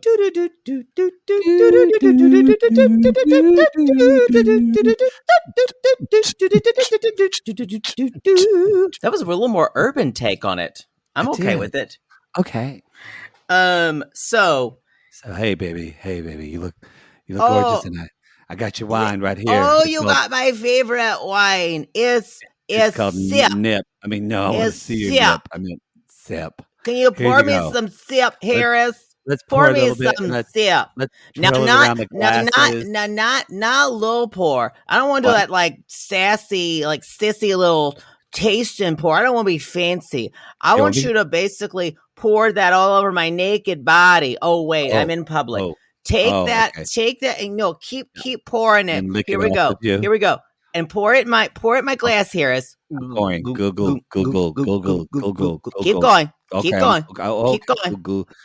That was a little more urban take on it. I'm okay with it. Okay. So hey baby, you look gorgeous tonight. I got your wine right here. Oh, you got my favorite wine. It's called Sip. Nip. I mean, no, I want to see your Sip. nip. I mean, Sip. Can you pour me some Sip, Harris? Let's pour a me little bit. some Sip. Let's Now, twirl it around the glasses. not low pour. I don't want to do that like sassy, like sissy little tasting pour. I don't want to be fancy. I want you to basically pour that all over my naked body. Oh wait, I'm in public. Take that, and keep pouring it. Here we go. And pour it my glass, Harris. Going. Google. Keep going. Okay. Keep going.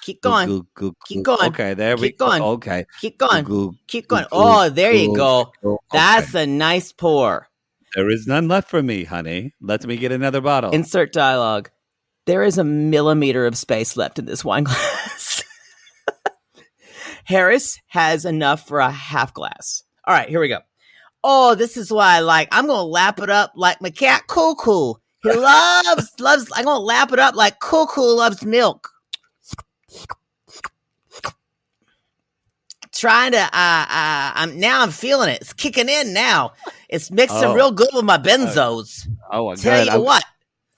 Keep going. Keep going. Okay, there we go. Okay. Keep going. Keep going. Oh, there you go. That's a nice pour. There is none left for me, honey. Let me get another bottle. Insert dialogue. There is a millimeter of space left in this wine glass. Harris has enough for a half glass. All right, here we go. Oh, this is why I'm going to lap it up like my cat Cuckoo. He loves, I'm going to lap it up like Cuckoo loves milk. Trying to, I'm feeling it. It's kicking in now. It's mixing real good with my benzos. Tell you what.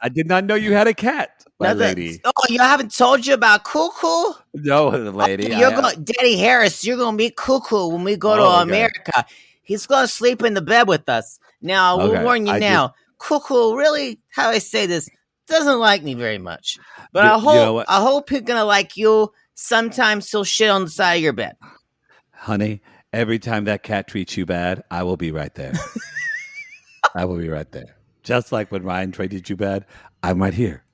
I did not know you had a cat, lady. Oh, you haven't told you about Cuckoo? No, lady. Daddy Harris, you're going to meet Cuckoo when we go to America. He's going to sleep in the bed with us. Now, we'll warn you now. Cuckoo, really, how I say this, doesn't like me very much. But I hope he's going to like you. Sometimes he'll shit on the side of your bed. Honey, every time that cat treats you bad, I will be right there. I will be right there. Just like when Ryan treated you bad, I'm right here.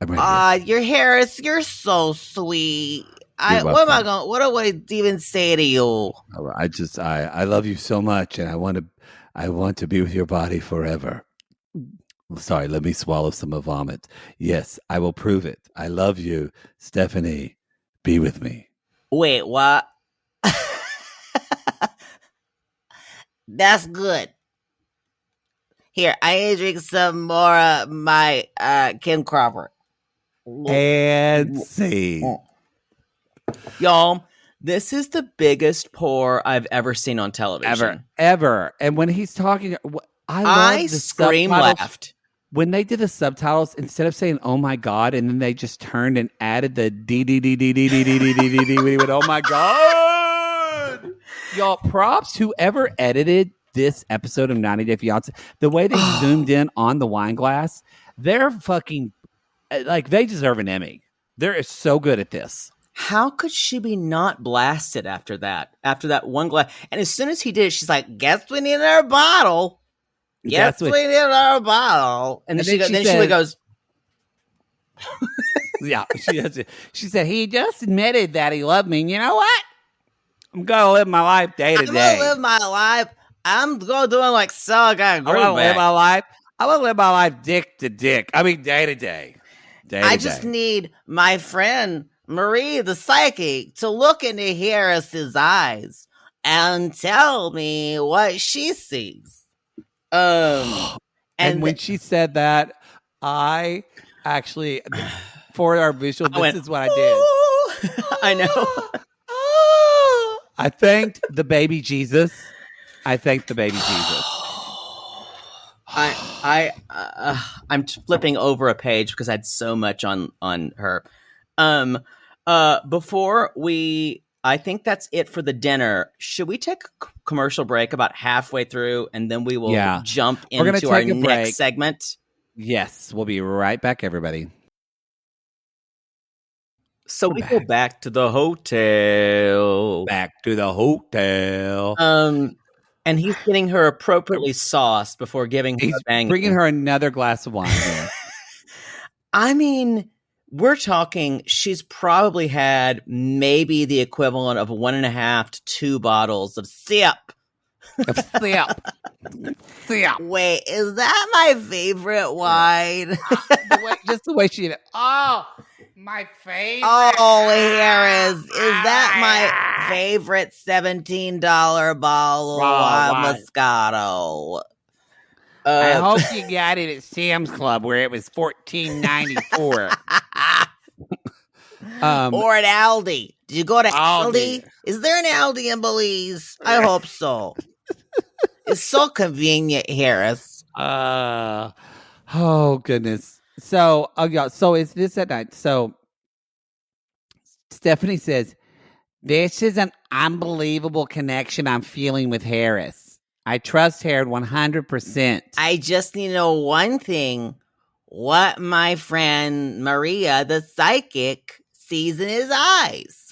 Your Harris, you're so sweet. What do I even say to you? I love you so much, and I want to be with your body forever. Sorry, let me swallow some of vomit. Yes, I will prove it. I love you, Stephanie. Be with me. Wait, what? That's good. Here, I need to drink some more of my Kim Crawford. And see. Y'all, this is the biggest pour I've ever seen on television. Ever. And when he's talking, I scream laughed. When they did the subtitles, instead of saying, oh my God, and then they just turned and added the D. We went, oh my God. Y'all, props whoever edited this episode of 90 Day Fiancé. The way they zoomed in on the wine glass, they're fucking, they deserve an Emmy. They're so good at this. How could she be not blasted after that one glass? And as soon as he did it, she's like, guess we need another bottle. Guess we need another bottle. And then she goes, Yeah, she said he just admitted that he loved me. And you know what? I'm gonna live my life day to I'm day. gonna live my life. I'm gonna do it like so. I got a I want to groove live back. my life. I want to live my life dick to dick. I mean, day to day. I just need my friend Marie, the psychic, to look into Harris's eyes and tell me what she sees. And when she said that, I actually, for our visual, this is what I did. I know. I thanked the baby Jesus. I'm flipping over a page because I had so much on her. Before I think that's it for the dinner. Should we take a commercial break about halfway through, and then we will jump into our next segment? Yes, we'll be right back, everybody. So we go back to the hotel. And he's getting her appropriately sauced before giving her bringing her another glass of wine. I mean, we're talking, she's probably had maybe the equivalent of 1.5 to 2 bottles of sip. Sip. Wait, is that my favorite wine? Just the way she did it. Oh, my favorite. Oh, Harris, is that my favorite $17 bottle of Moscato? I hope you got it at Sam's Club where it was $14.94. Or at Aldi. Did you go to Aldi? Is there an Aldi in Belize? I hope so. It's so convenient, Harris. Oh goodness. So is this at night? So Stephanie says, "This is an unbelievable connection I'm feeling with Harris. I trust Harris 100%. I just need to know one thing: what my friend Maria, the psychic, sees in his eyes."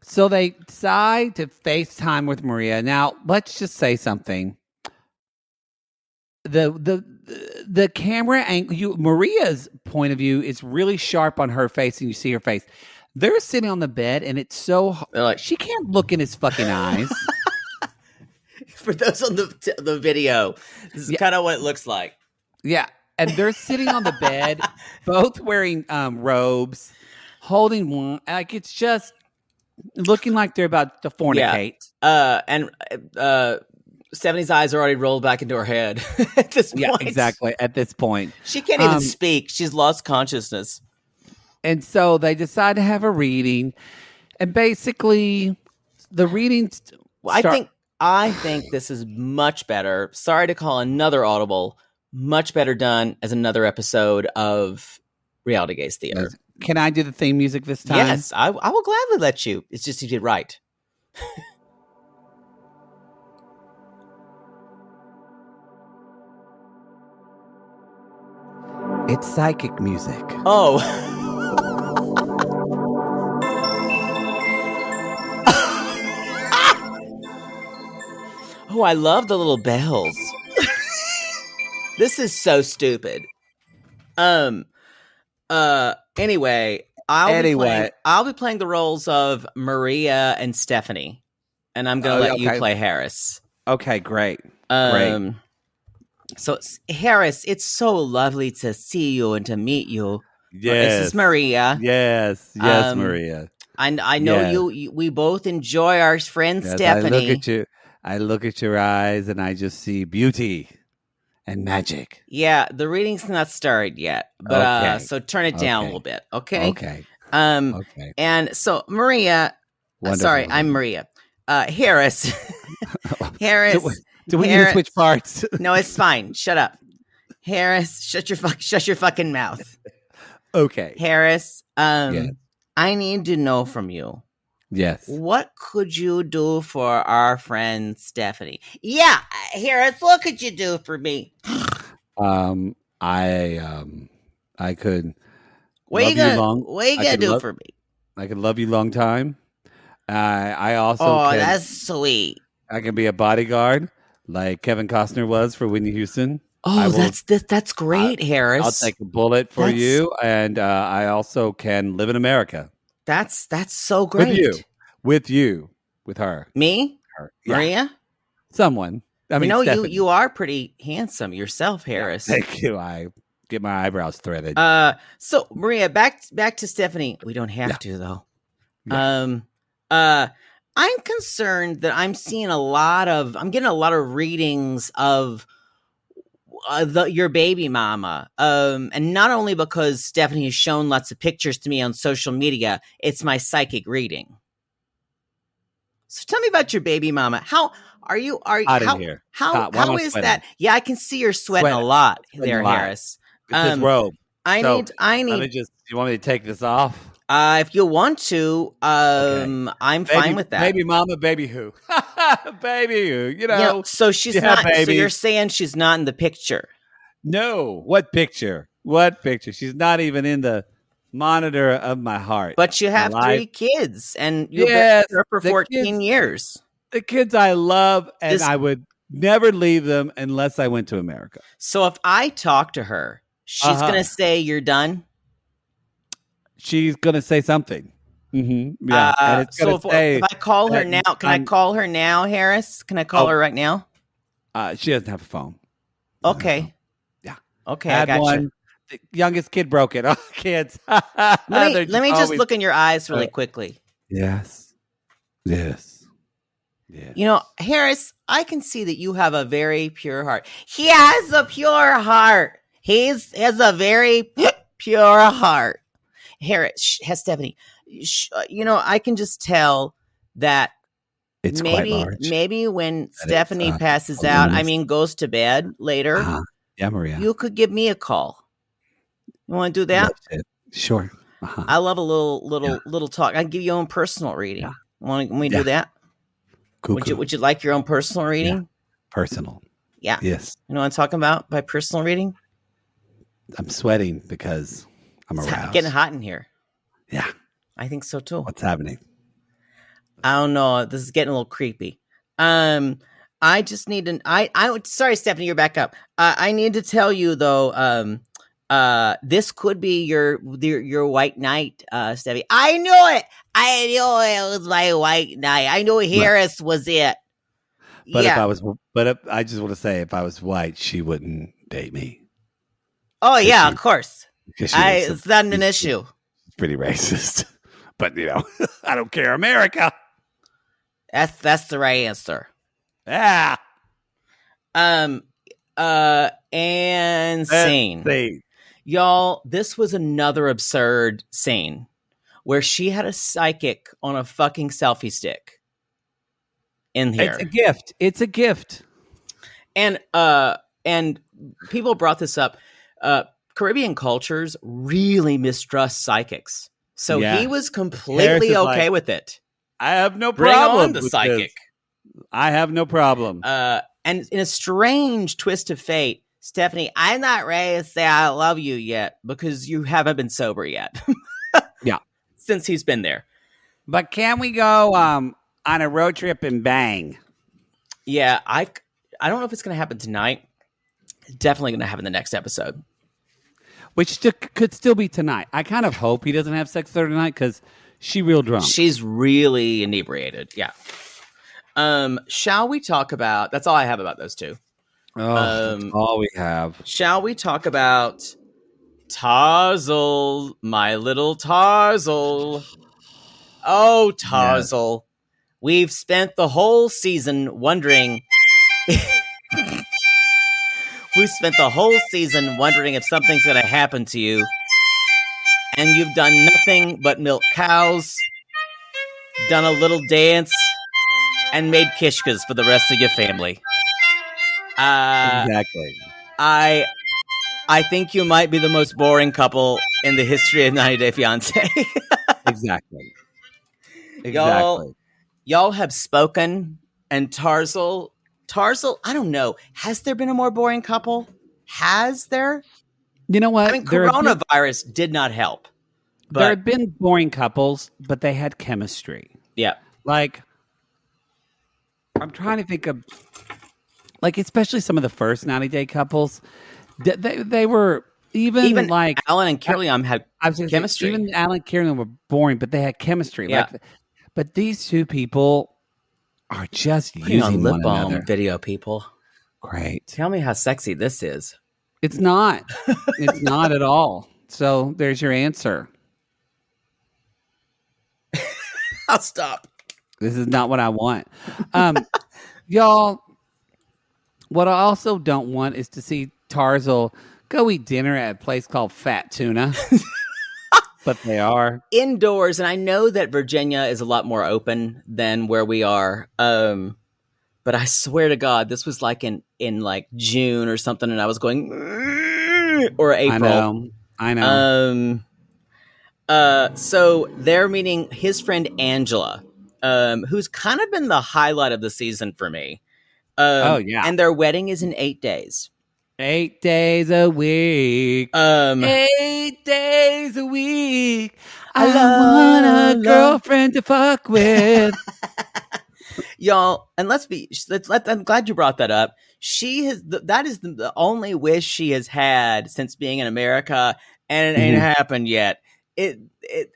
So they decide to FaceTime with Maria. Now, let's just say something. The camera angle, Maria's point of view is really sharp on her face, and you see her face. They're sitting on the bed, and it's so she can't look in his fucking eyes. For those on the video, this is kind of what it looks like. Yeah, and they're sitting on the bed, both wearing robes, holding one. Like it's just looking like they're about to fornicate. Yeah. And 70's eyes are already rolled back into her head at this point. Yeah, exactly. At this point, she can't even speak. She's lost consciousness. And so they decide to have a reading, and basically, the readings. I think this is much better. Sorry to call another audible. Much better done as another episode of Reality Gaze Theater. Can I do the theme music this time? Yes, I will gladly let you. It's just you did right. It's psychic music. Oh. Oh, I love the little bells. This is so stupid. Anyway, I'll be playing the roles of Maria and Stephanie, and I'm going to let you play Harris. Okay, great. So Harris, it's so lovely to see you and to meet you. Yes. This is Maria. Yes, Maria. I know you. We both enjoy our friend Stephanie. I look at your eyes and I just see beauty and magic. Yeah, the reading's not started yet, but so turn it down a little bit, okay? Okay. Okay. And so Maria, sorry, I'm Maria. Harris. Harris. Do we need to switch parts? No, it's fine. Shut up. Harris, shut your fucking mouth. Okay. Harris, I need to know from you. Yes. What could you do for our friend Stephanie? Yeah, Harris, what could you do for me? I could. What are you gonna do for me? I could love you long time. I also. Oh, that's sweet. I can be a bodyguard like Kevin Costner was for Whitney Houston. Oh, will- that's great, Harris. I'll take a bullet for That's- you, and I also can live in America That's so great. with you, with her. Me, Her. Yeah. Maria. Someone. I mean, Stephanie. you are pretty handsome yourself, Harris. Thank you. I get my eyebrows threaded. So Maria, back to Stephanie. We don't have to though. Yeah. I'm concerned that I'm getting a lot of readings of your baby mama. And not only because Stephanie has shown lots of pictures to me on social media, it's my psychic reading. So tell me about your baby mama. How are you? Hot in here. Hot. Why am How I is sweating? that? Yeah, I can see you're sweating a lot there, Harris. It's this robe. I So, need. Let me just. You want me to take this off? If you want to, I'm fine with that. Baby mama, baby who? Baby who? You know. Yeah, so she's yeah, not. So baby. you're saying she's not in the picture? No. What picture? What picture? She's not even in the monitor of my heart. But you have My 3 kids, and you've Yes, been there for the 14 kids- years. The kids I love, and This- I would never leave them unless I went to America. So if I talk to her, she's Uh-huh. gonna say you're done. She's gonna say something. Mm-hmm. Yeah, and it's So gonna say if I call her that now, can I I'm- call her now, Harris? Can I call Oh. her right now? she doesn't have a phone. Okay. Yeah. Okay, I Had got one. you. The youngest kid broke it. Oh, kids. Let They're me just always- look in your eyes really quickly. Yes. Yes. You know, Harris, I can see that you have a very pure heart. He has a pure heart. He has a very pure heart. Harris, Stephanie, you know, I can just tell that It's quite large. maybe when That Stephanie is, passes voluminous. out, I mean, goes to bed later, Yeah, Maria. you could give me a call. You want to do that? That's it. Sure. Uh-huh. I love a little talk. I can give you your own personal reading. Yeah. Want me to Yeah. do that? Cuckoo. Would you like your own personal reading? Personal. Yeah. Yes. You know what I'm talking about by personal reading? I'm sweating because I'm It's aroused. getting hot in here. Yeah. I think so too. What's happening? I don't know. This is getting a little creepy. I just need an. Sorry, Stephanie, you're back up. I need to tell you though. This could be your white knight, Steffi. I knew it. I knew it was my white knight. I knew Harris was it. But yeah. I just want to say, if I was white, she wouldn't date me. Oh yeah, she- of course. Because she looks It's not an issue. pretty racist. But you know, I don't care. America. That's the right answer. Yeah. And scene. They, Y'all, this was another absurd scene where she had a psychic on a fucking selfie stick in here. it's a gift. It's a gift. And people brought this up. Caribbean cultures really mistrust psychics. So Yeah. he was Harris completely is okay like, with it. I have no Bring problem on the with psychic. this. I have no problem. And in a strange twist of fate, Stephanie, I'm not ready to say I love you yet because you haven't been sober yet. Yeah. Since he's been there. But can we go on a road trip and bang? Yeah, I don't know if it's going to happen tonight. Definitely going to happen the next episode. Which could still be tonight. I kind of hope he doesn't have sex with her tonight because she real drunk. She's really inebriated. Yeah. Shall we talk about? That's all I have about those two. That's all we have. Shall we talk about Tarzal, my little Tarzal? Oh, Tarzal. We've spent the whole season wondering. We've spent the whole season wondering if something's going to happen to you. And you've done nothing but milk cows, done a little dance, and made kishkas for the rest of your family. Exactly. I think you might be the most boring couple in the history of 90 Day Fiancé. Exactly. Exactly. Y'all have spoken, and Tarzal, I don't know. Has there been a more boring couple? Has there? You know what? I mean, coronavirus did not help. There But had been boring couples, but they had chemistry. yeah, Like, I'm trying to think of like especially some of the first 90-day couples, they were even like Alan and Carolyn had chemistry. Even Alan and Carolyn were boring, but they had chemistry. Yeah. But these two people are just Putting on using lip one balm another. video, people. Great. Tell me how sexy this is. It's not. It's not at all. So there's your answer. I'll stop. This is not what I want. Y'all, what I also don't want is to see Tarzal go eat dinner at a place called Fat Tuna. But they are indoors, and I know that Virginia is a lot more open than where we are. But I swear to God, this was like in like June or something, and I was going or April. I know. So they're meeting his friend Angela, who's kind of been the highlight of the season for me. Oh yeah, and their wedding is in 8 days. 8 days a week. 8 days a week. I want a girlfriend to fuck with. Y'all, and I'm glad you brought that up. That is the only wish she has had since being in America, and it ain't happened yet. It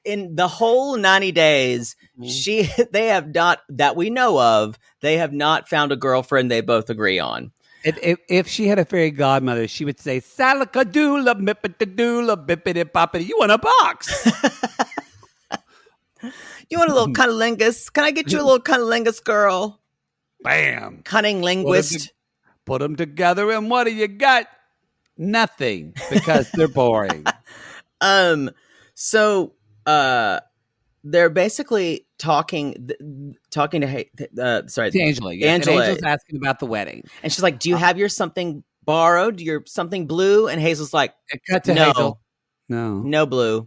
in the whole 90 days, they have not, that we know of, they have not found a girlfriend they both agree on. If she had a fairy godmother, she would say, "Salakadoola, mippity-doola, bippity-boppity, you want a box?" You want a little cunnilingus? Can I get you a little cunnilingus, girl? Bam. Cunning linguist. Put them together, and what do you got? Nothing, because they're boring. So, they're basically talking to Angela. Yes. Angela. And Angel's asking about the wedding, and she's like, "Do you have your something borrowed? Your something blue?" And Hazel's like, "Cut to no, Hazel. No blue."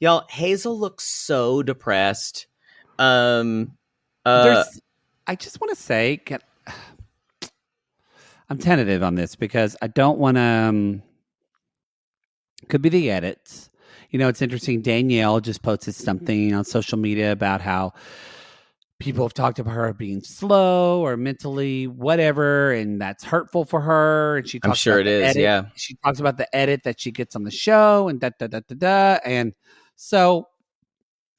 Y'all, Hazel looks so depressed. I just want to say, I'm tentative on this because I don't want to. Could be the edits. You know, it's interesting. Danielle just posted something on social media about how people have talked about her being slow or mentally whatever, and that's hurtful for her. And she talks I'm sure about it is. edit. Yeah, she talks about the edit that she gets on the show, and and so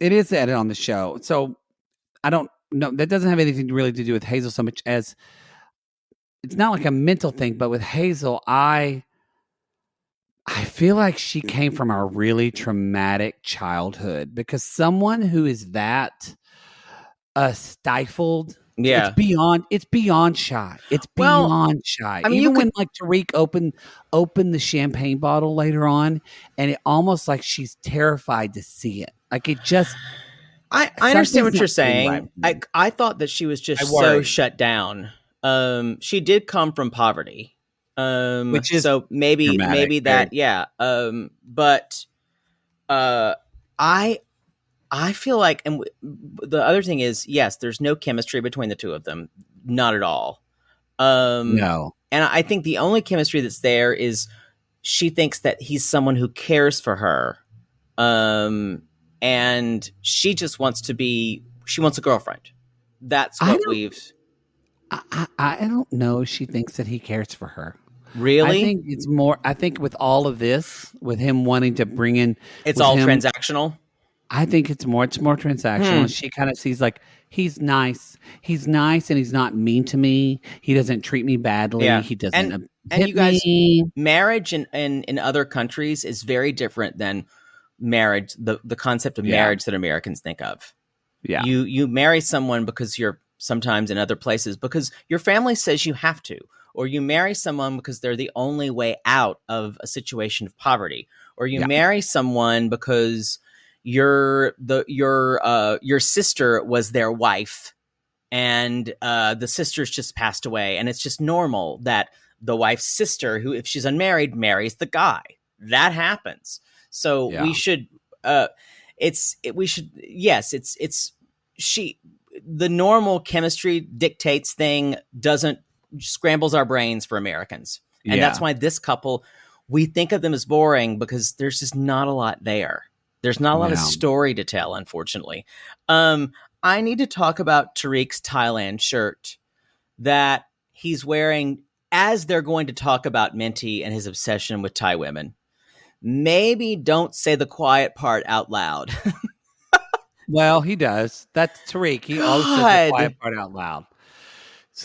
it is the edit on the show. So I don't know. That doesn't have anything really to do with Hazel so much as it's not like a mental thing, but with Hazel, I feel like she came from a really traumatic childhood because someone who is that stifled, it's beyond shy. It's beyond shy. I mean, even when like Tarik opened the champagne bottle later on, and it almost like she's terrified to see it. Like it just. I understand what you're saying. Right. I thought that she was just so shut down. She did come from poverty. Which is so maybe that, yeah. But I feel like, and the other thing is, yes, there's no chemistry between the two of them, not at all. No, and I think the only chemistry that's there is she thinks that he's someone who cares for her, and she just wants she wants a girlfriend. That's what I don't know. She thinks that he cares for her. Really? I think it's more. I think with all of this, with him wanting to bring in, it's all transactional. I think it's more transactional. She kind of sees like he's nice, and he's not mean to me. He doesn't treat me badly. Yeah. He doesn't. And you guys, marriage in other countries is very different than marriage. The concept of marriage that Americans think of. Yeah, you marry someone because you're sometimes in other places because your family says you have to. Or you marry someone because they're the only way out of a situation of poverty. Or you marry someone because your sister was their wife, and the sister's just passed away, and it's just normal that the wife's sister, who if she's unmarried, marries the guy. That happens. So we should. The normal chemistry dictates thing doesn't. Scrambles our brains for Americans. And that's why this couple, we think of them as boring because there's just not a lot there. There's not a lot of story to tell, unfortunately. I need to talk about Tarik's Thailand shirt that he's wearing, as they're going to talk about Minty and his obsession with Thai women, maybe don't say the quiet part out loud. Well, he does. That's Tarik. He always says the quiet part out loud.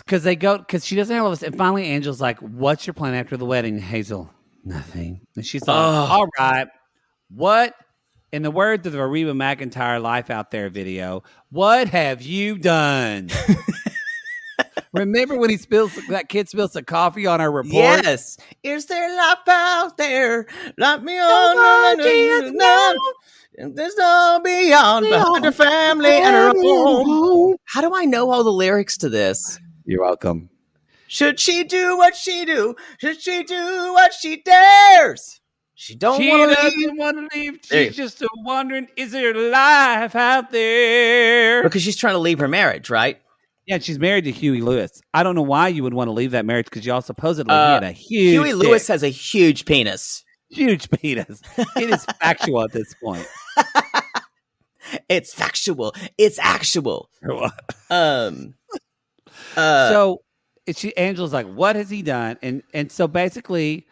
Because she doesn't have all this. And finally, Angel's like, what's your plan after the wedding, Hazel? Nothing. And she's like, all right. What, in the words of the Reba McEntire Life Out There video, what have you done? Remember when that kid spills the coffee on our report? Yes. Is there life out there? Light me on. No. There's no beyond her family and her home. How do I know all the lyrics to this? You're welcome. Should she do what she do? Should she do what she dares? She doesn't want to leave. She's just wondering, is there life out there? Because she's trying to leave her marriage, right? Yeah, she's married to Huey Lewis. I don't know why you would want to leave that marriage because y'all supposedly had a huge Huey Lewis has a huge penis. Huge penis. It is factual at this point. It's factual. It's actual. So Angela's like, what has he done? And so basically,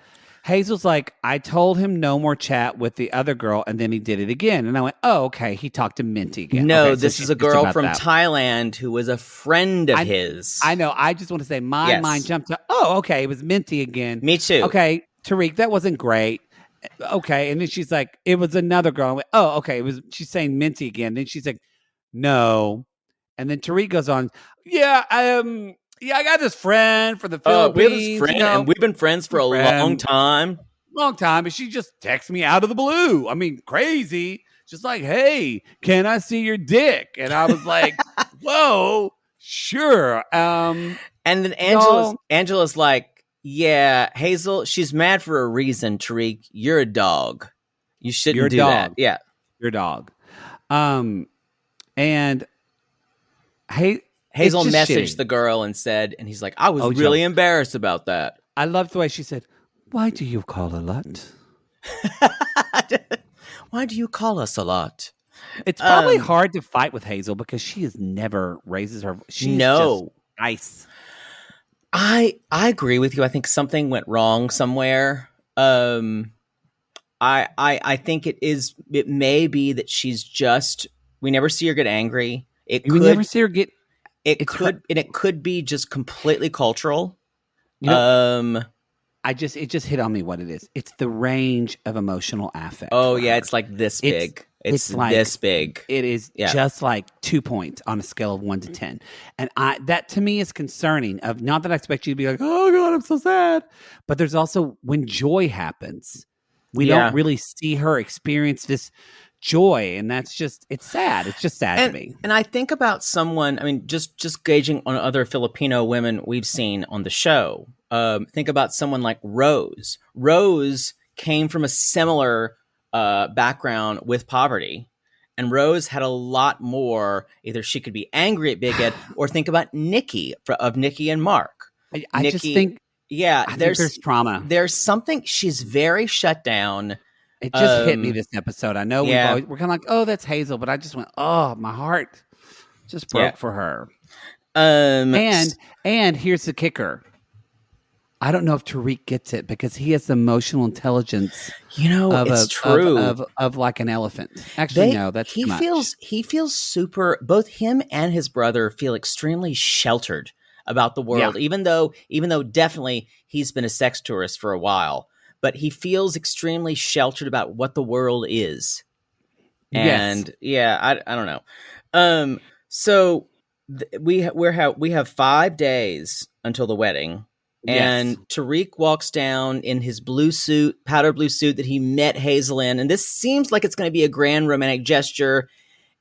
Hazel's like, I told him no more chat with the other girl, and then he did it again. And I went, oh, okay, he talked to Minty again. No, okay, this is a girl from Thailand who was a friend of his. I know. I just want to say my mind jumped to, oh, okay, it was Minty again. Me too. Okay, Tarik, that wasn't great. Okay, and then she's like, it was another girl. I went, oh, okay, she's saying Minty again. Then she's like, no. And then Tarik goes on, I got this friend for the Philippines. We have this friend, and we've been friends for a long time. Long time, and she just texts me out of the blue. I mean, crazy. Just like, hey, can I see your dick? And I was like, whoa, sure. And then Angela's like, yeah, Hazel, she's mad for a reason, Tarik. You're a dog. You shouldn't do that. Yeah. You're a dog. And Hazel messaged the girl and said, and he's like, I was really embarrassed about that. I loved the way she said, why do you call a lot? Why do you call us a lot? It's probably hard to fight with Hazel because she has never raises her. She's just ice. I agree with you. I think something went wrong somewhere. I think it may be that she's just, we never see her get angry. We never see her get. It could be just completely cultural. You know, it just hit on me what it is. It's the range of emotional affect. Oh yeah, it's like this big. It's like this big. It is just like 2 points on a scale of 1 to 10. And that to me is concerning. Of not that I expect you to be like, oh God, I'm so sad. But there's also when joy happens, we don't really see her experience this joy, and that's just it's sad. It's just sad to me. And I think about someone. I mean, just gauging on other Filipino women we've seen on the show. Think about someone like Rose. Rose came from a similar background with poverty, and Rose had a lot more. Either she could be angry at Big Ed, or think about Nikki of Nikki and Mark. I just think, there's trauma. There's something. She's very shut down. It just hit me this episode. I know we're kind of like, oh, that's Hazel, but I just went, oh, my heart just broke for her. And here's the kicker. I don't know if Tarik gets it because he has the emotional intelligence. It's true of like an elephant. Actually, no, that's he feels super. Both him and his brother feel extremely sheltered about the world, even though definitely he's been a sex tourist for a while. But he feels extremely sheltered about what the world is. And I don't know. So we have 5 days until the wedding. And Tarik walks down in his powder blue suit that he met Hazel in. And this seems like it's going to be a grand romantic gesture.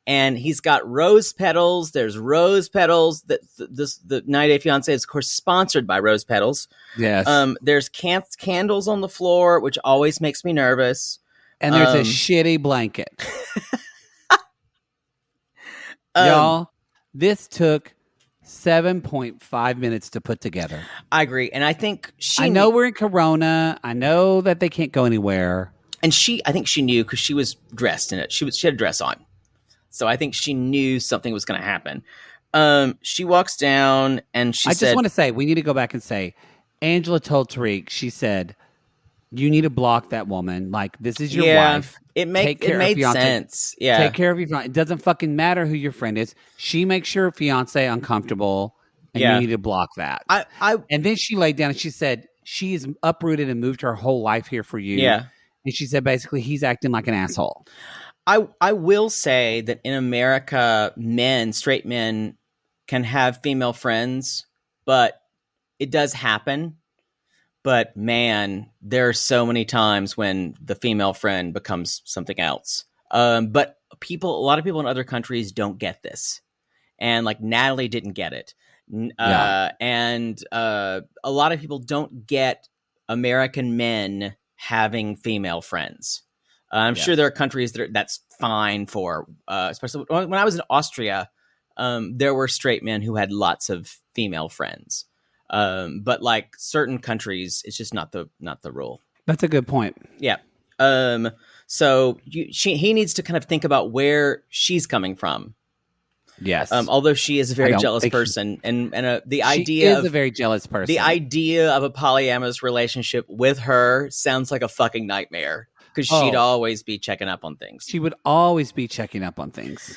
And he's got rose petals. There's rose petals. The 90 Day Fiancé is, of course, sponsored by Rose Petals. Yes. There's candles on the floor, which always makes me nervous. And there's a shitty blanket. Y'all, this took 7.5 minutes to put together. I agree. And I think I know we're in Corona. I know that they can't go anywhere. And I think she knew because she was dressed in it. She had a dress on. So I think she knew something was going to happen. She walks down and she I said, just want to say, we need to go back and say, Angela told Tarik, she said, you need to block that woman. Like, this is your wife. It Take care of made fiance. sense. Yeah. Take care of your fiance. It doesn't fucking matter who your friend is. She makes your fiance uncomfortable, and you need to block that. And then she laid down and she said, she's uprooted and moved her whole life here for you. Yeah. And she said, basically, he's acting like an asshole. I will say that in America, straight men can have female friends, but it does happen. But man, there are so many times when the female friend becomes something else. But a lot of people in other countries don't get this. And like Natalie didn't get it. And a lot of people don't get American men having female friends. I'm sure there are countries that's fine for, especially when I was in Austria, there were straight men who had lots of female friends. But like certain countries, it's just not the rule. That's a good point. Yeah. So he needs to kind of think about where she's coming from. Yes. Although she is a very jealous person, and the idea is a very jealous person. The idea of a polyamorous relationship with her sounds like a fucking nightmare. Because she'd always be checking up on things. She would always be checking up on things.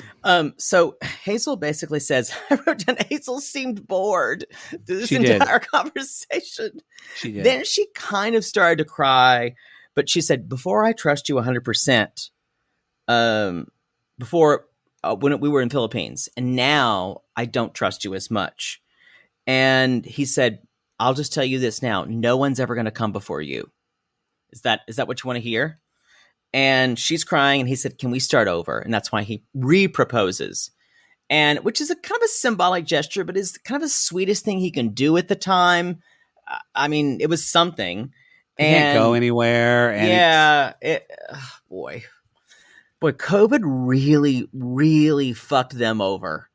So Hazel basically says, I wrote down, Hazel seemed bored through this entire conversation. She did. Then she kind of started to cry, but she said, before I trust you 100%, when we were in Philippines, and now I don't trust you as much. And he said, I'll just tell you this now. No one's ever going to come before you. Is that what you want to hear? And she's crying, and he said, can we start over? And that's why he re-proposes. And which is a kind of a symbolic gesture, but is kind of the sweetest thing he can do at the time. I mean, it was something. He can't go anywhere. And boy, COVID really, really fucked them over.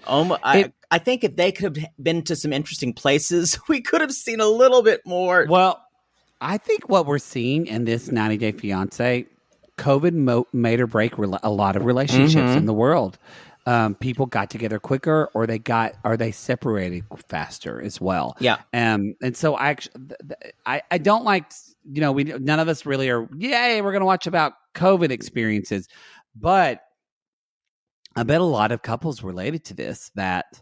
I think if they could have been to some interesting places, we could have seen a little bit more. Well, I think what we're seeing in this 90 Day Fiancé, COVID made or break a lot of relationships in the world. People got together quicker, or they separated faster as well. Yeah. And so I don't like, none of us really are, yay, we're going to watch about COVID experiences. But I bet a lot of couples related to this that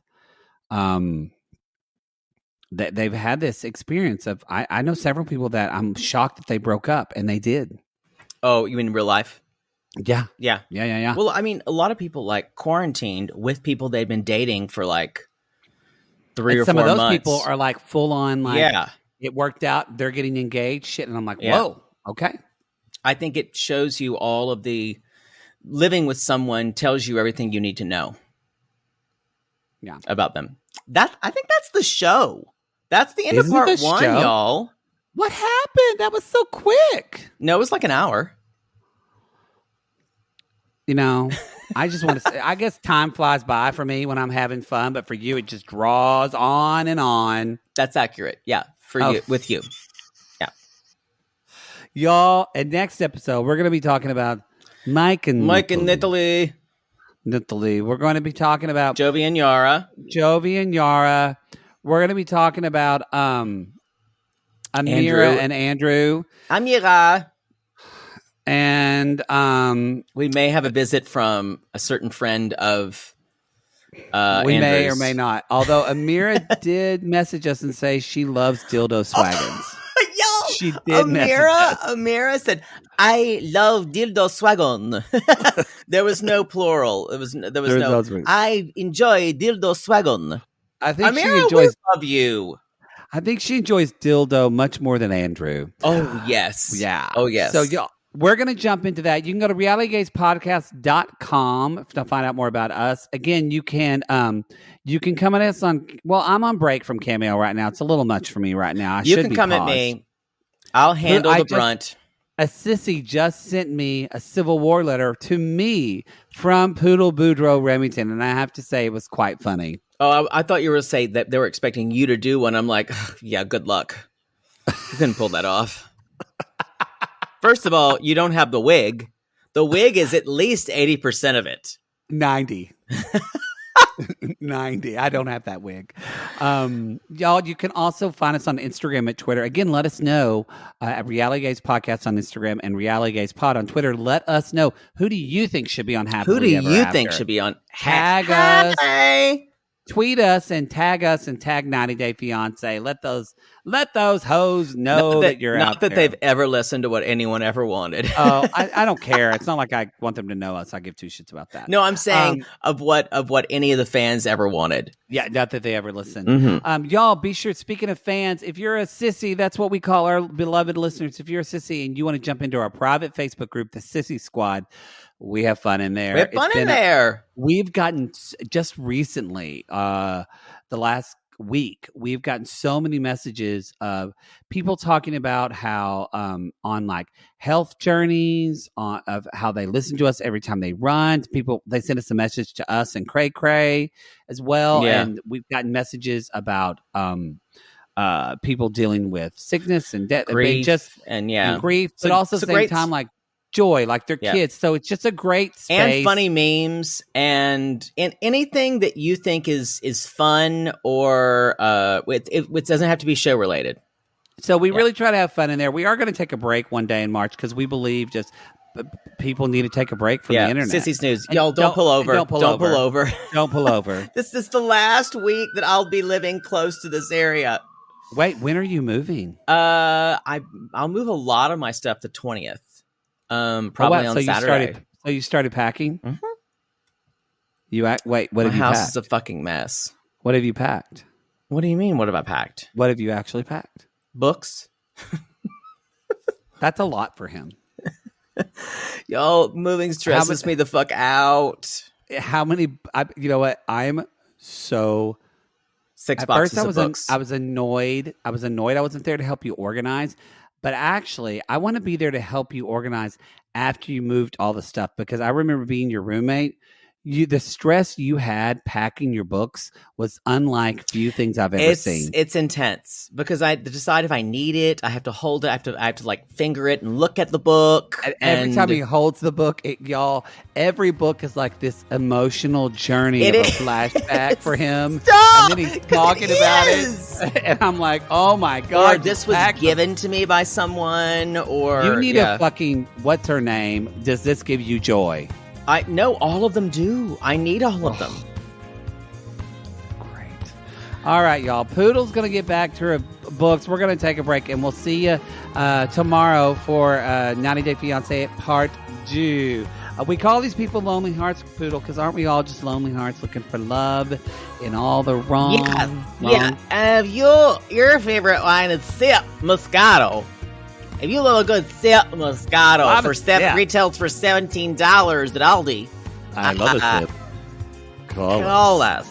they've had this experience of, I know several people that I'm shocked that they broke up, and they did. Oh, you mean in real life? Yeah. Yeah. Well, I mean, a lot of people like quarantined with people they've been dating for like 3 or 4 months. Some of those people are like full on, like, yeah, it worked out. They're getting engaged, shit. And I'm like, whoa, okay. I think it shows you all of the living with someone tells you everything you need to know. Yeah. About them. I think that's the show. That's the end of part 1, y'all. What happened? That was so quick. No, it was like an hour. I just want to say, I guess time flies by for me when I'm having fun, but for you, it just draws on and on. That's accurate. Yeah. You, with you. Yeah. Y'all, and next episode, we're going to be talking about Mike and Natalie. We're going to be talking about Jovi and Yara. We're going to be talking about Amira and Andrew. Amira. And we may have a visit from a certain friend of we Andrew's. may or may not. Although Amira did message us and say she loves dildo swaggins. Yo, she did. Amira said, "I love dildo swagon." There was no plural. There was no. I enjoy dildo swagon. I think Amira, she enjoys. We love you. I think she enjoys dildo much more than Andrew. Oh yes. Yeah. Oh yes. So y'all, we're going to jump into that. You can go to realitygazepodcast.com to find out more about us. Again, you can come at us on, well, I'm on break from Cameo right now. It's a little much for me right now. You can come at me. I'll handle the brunt. A sissy just sent me a Civil War letter to me from Poodle Boudreaux Remington, and I have to say it was quite funny. Oh, I thought you were going to say that they were expecting you to do one. I'm like, yeah, good luck. You couldn't pull that off. First of all, you don't have the wig. The wig is at least 80% of it. 90. 90. I don't have that wig. Y'all, you can also find us on Instagram and Twitter. Again, let us know at Reality Gaze Podcast on Instagram and Reality Gaze Pod on Twitter. Let us know, who do you think should be on Happily Who do Ever you After? think should be on? Tag us. Hey. Tweet us and tag 90 Day Fiance. Let those hoes know that you're not out that there. they've ever listened to what anyone ever wanted. Oh, I don't care. It's not like I want them to know us. I give two shits about that. No, I'm saying of what any of the fans ever wanted. Yeah, not that they ever listened. Mm-hmm. Y'all, be sure, speaking of fans, if you're a sissy, that's what we call our beloved listeners. If you're a sissy and you want to jump into our private Facebook group, the Sissy Squad, we have fun in there. We have fun in there. We've gotten, just recently, the last week, we've gotten so many messages of people talking about how on like health journeys, of how they listen to us every time they run. People, they send us a message to us and Cray Cray as well. Yeah. And we've gotten messages about people dealing with sickness and death, Grief, and and grief, but also at the same time, like joy, like their kids. So it's just a great space. And funny memes and anything that you think is fun or it doesn't have to be show related. So we really try to have fun in there. We are going to take a break one day in March because we believe just people need to take a break from the internet. Sissy Snooze. Y'all don't pull over. Don't pull over. Don't pull over. This is the last week that I'll be living close to this area. Wait, when are you moving? I'll move a lot of my stuff the 20th. Probably on Saturday. You started packing? Mm-hmm. What my have you house packed? is a fucking mess. What have you packed? What do you mean? What have I packed? What have you actually packed? Books. That's a lot for him. Y'all, moving stresses me the fuck out. How many? You know what? I'm so. 6 At boxes first, of books. I was annoyed. I wasn't there to help you organize. But actually, I want to be there to help you organize after you moved all the stuff, because I remember being your roommate. The stress you had packing your books was unlike few things I've ever seen. It's intense because I decide if I need it, I have to hold it. I have to like finger it and look at the book. And every time he holds the book, y'all, every book is like this emotional journey of a flashback for him. Stop! And then he's talking about it. And I'm like, oh my God. Or this was given to me by someone, or you need a fucking, what's her name? Does this give you joy? I know all of them do. I need all of them. Great. All right, y'all. Poodle's going to get back to her books. We're going to take a break, and we'll see you tomorrow for 90 Day Fiancé Part 2. We call these people lonely hearts, Poodle, because aren't we all just lonely hearts looking for love in all the wrong? Yeah. Your favorite wine is Sip Moscato. If you love a good Sip Moscato retails for $17 at Aldi. I love it. Call us.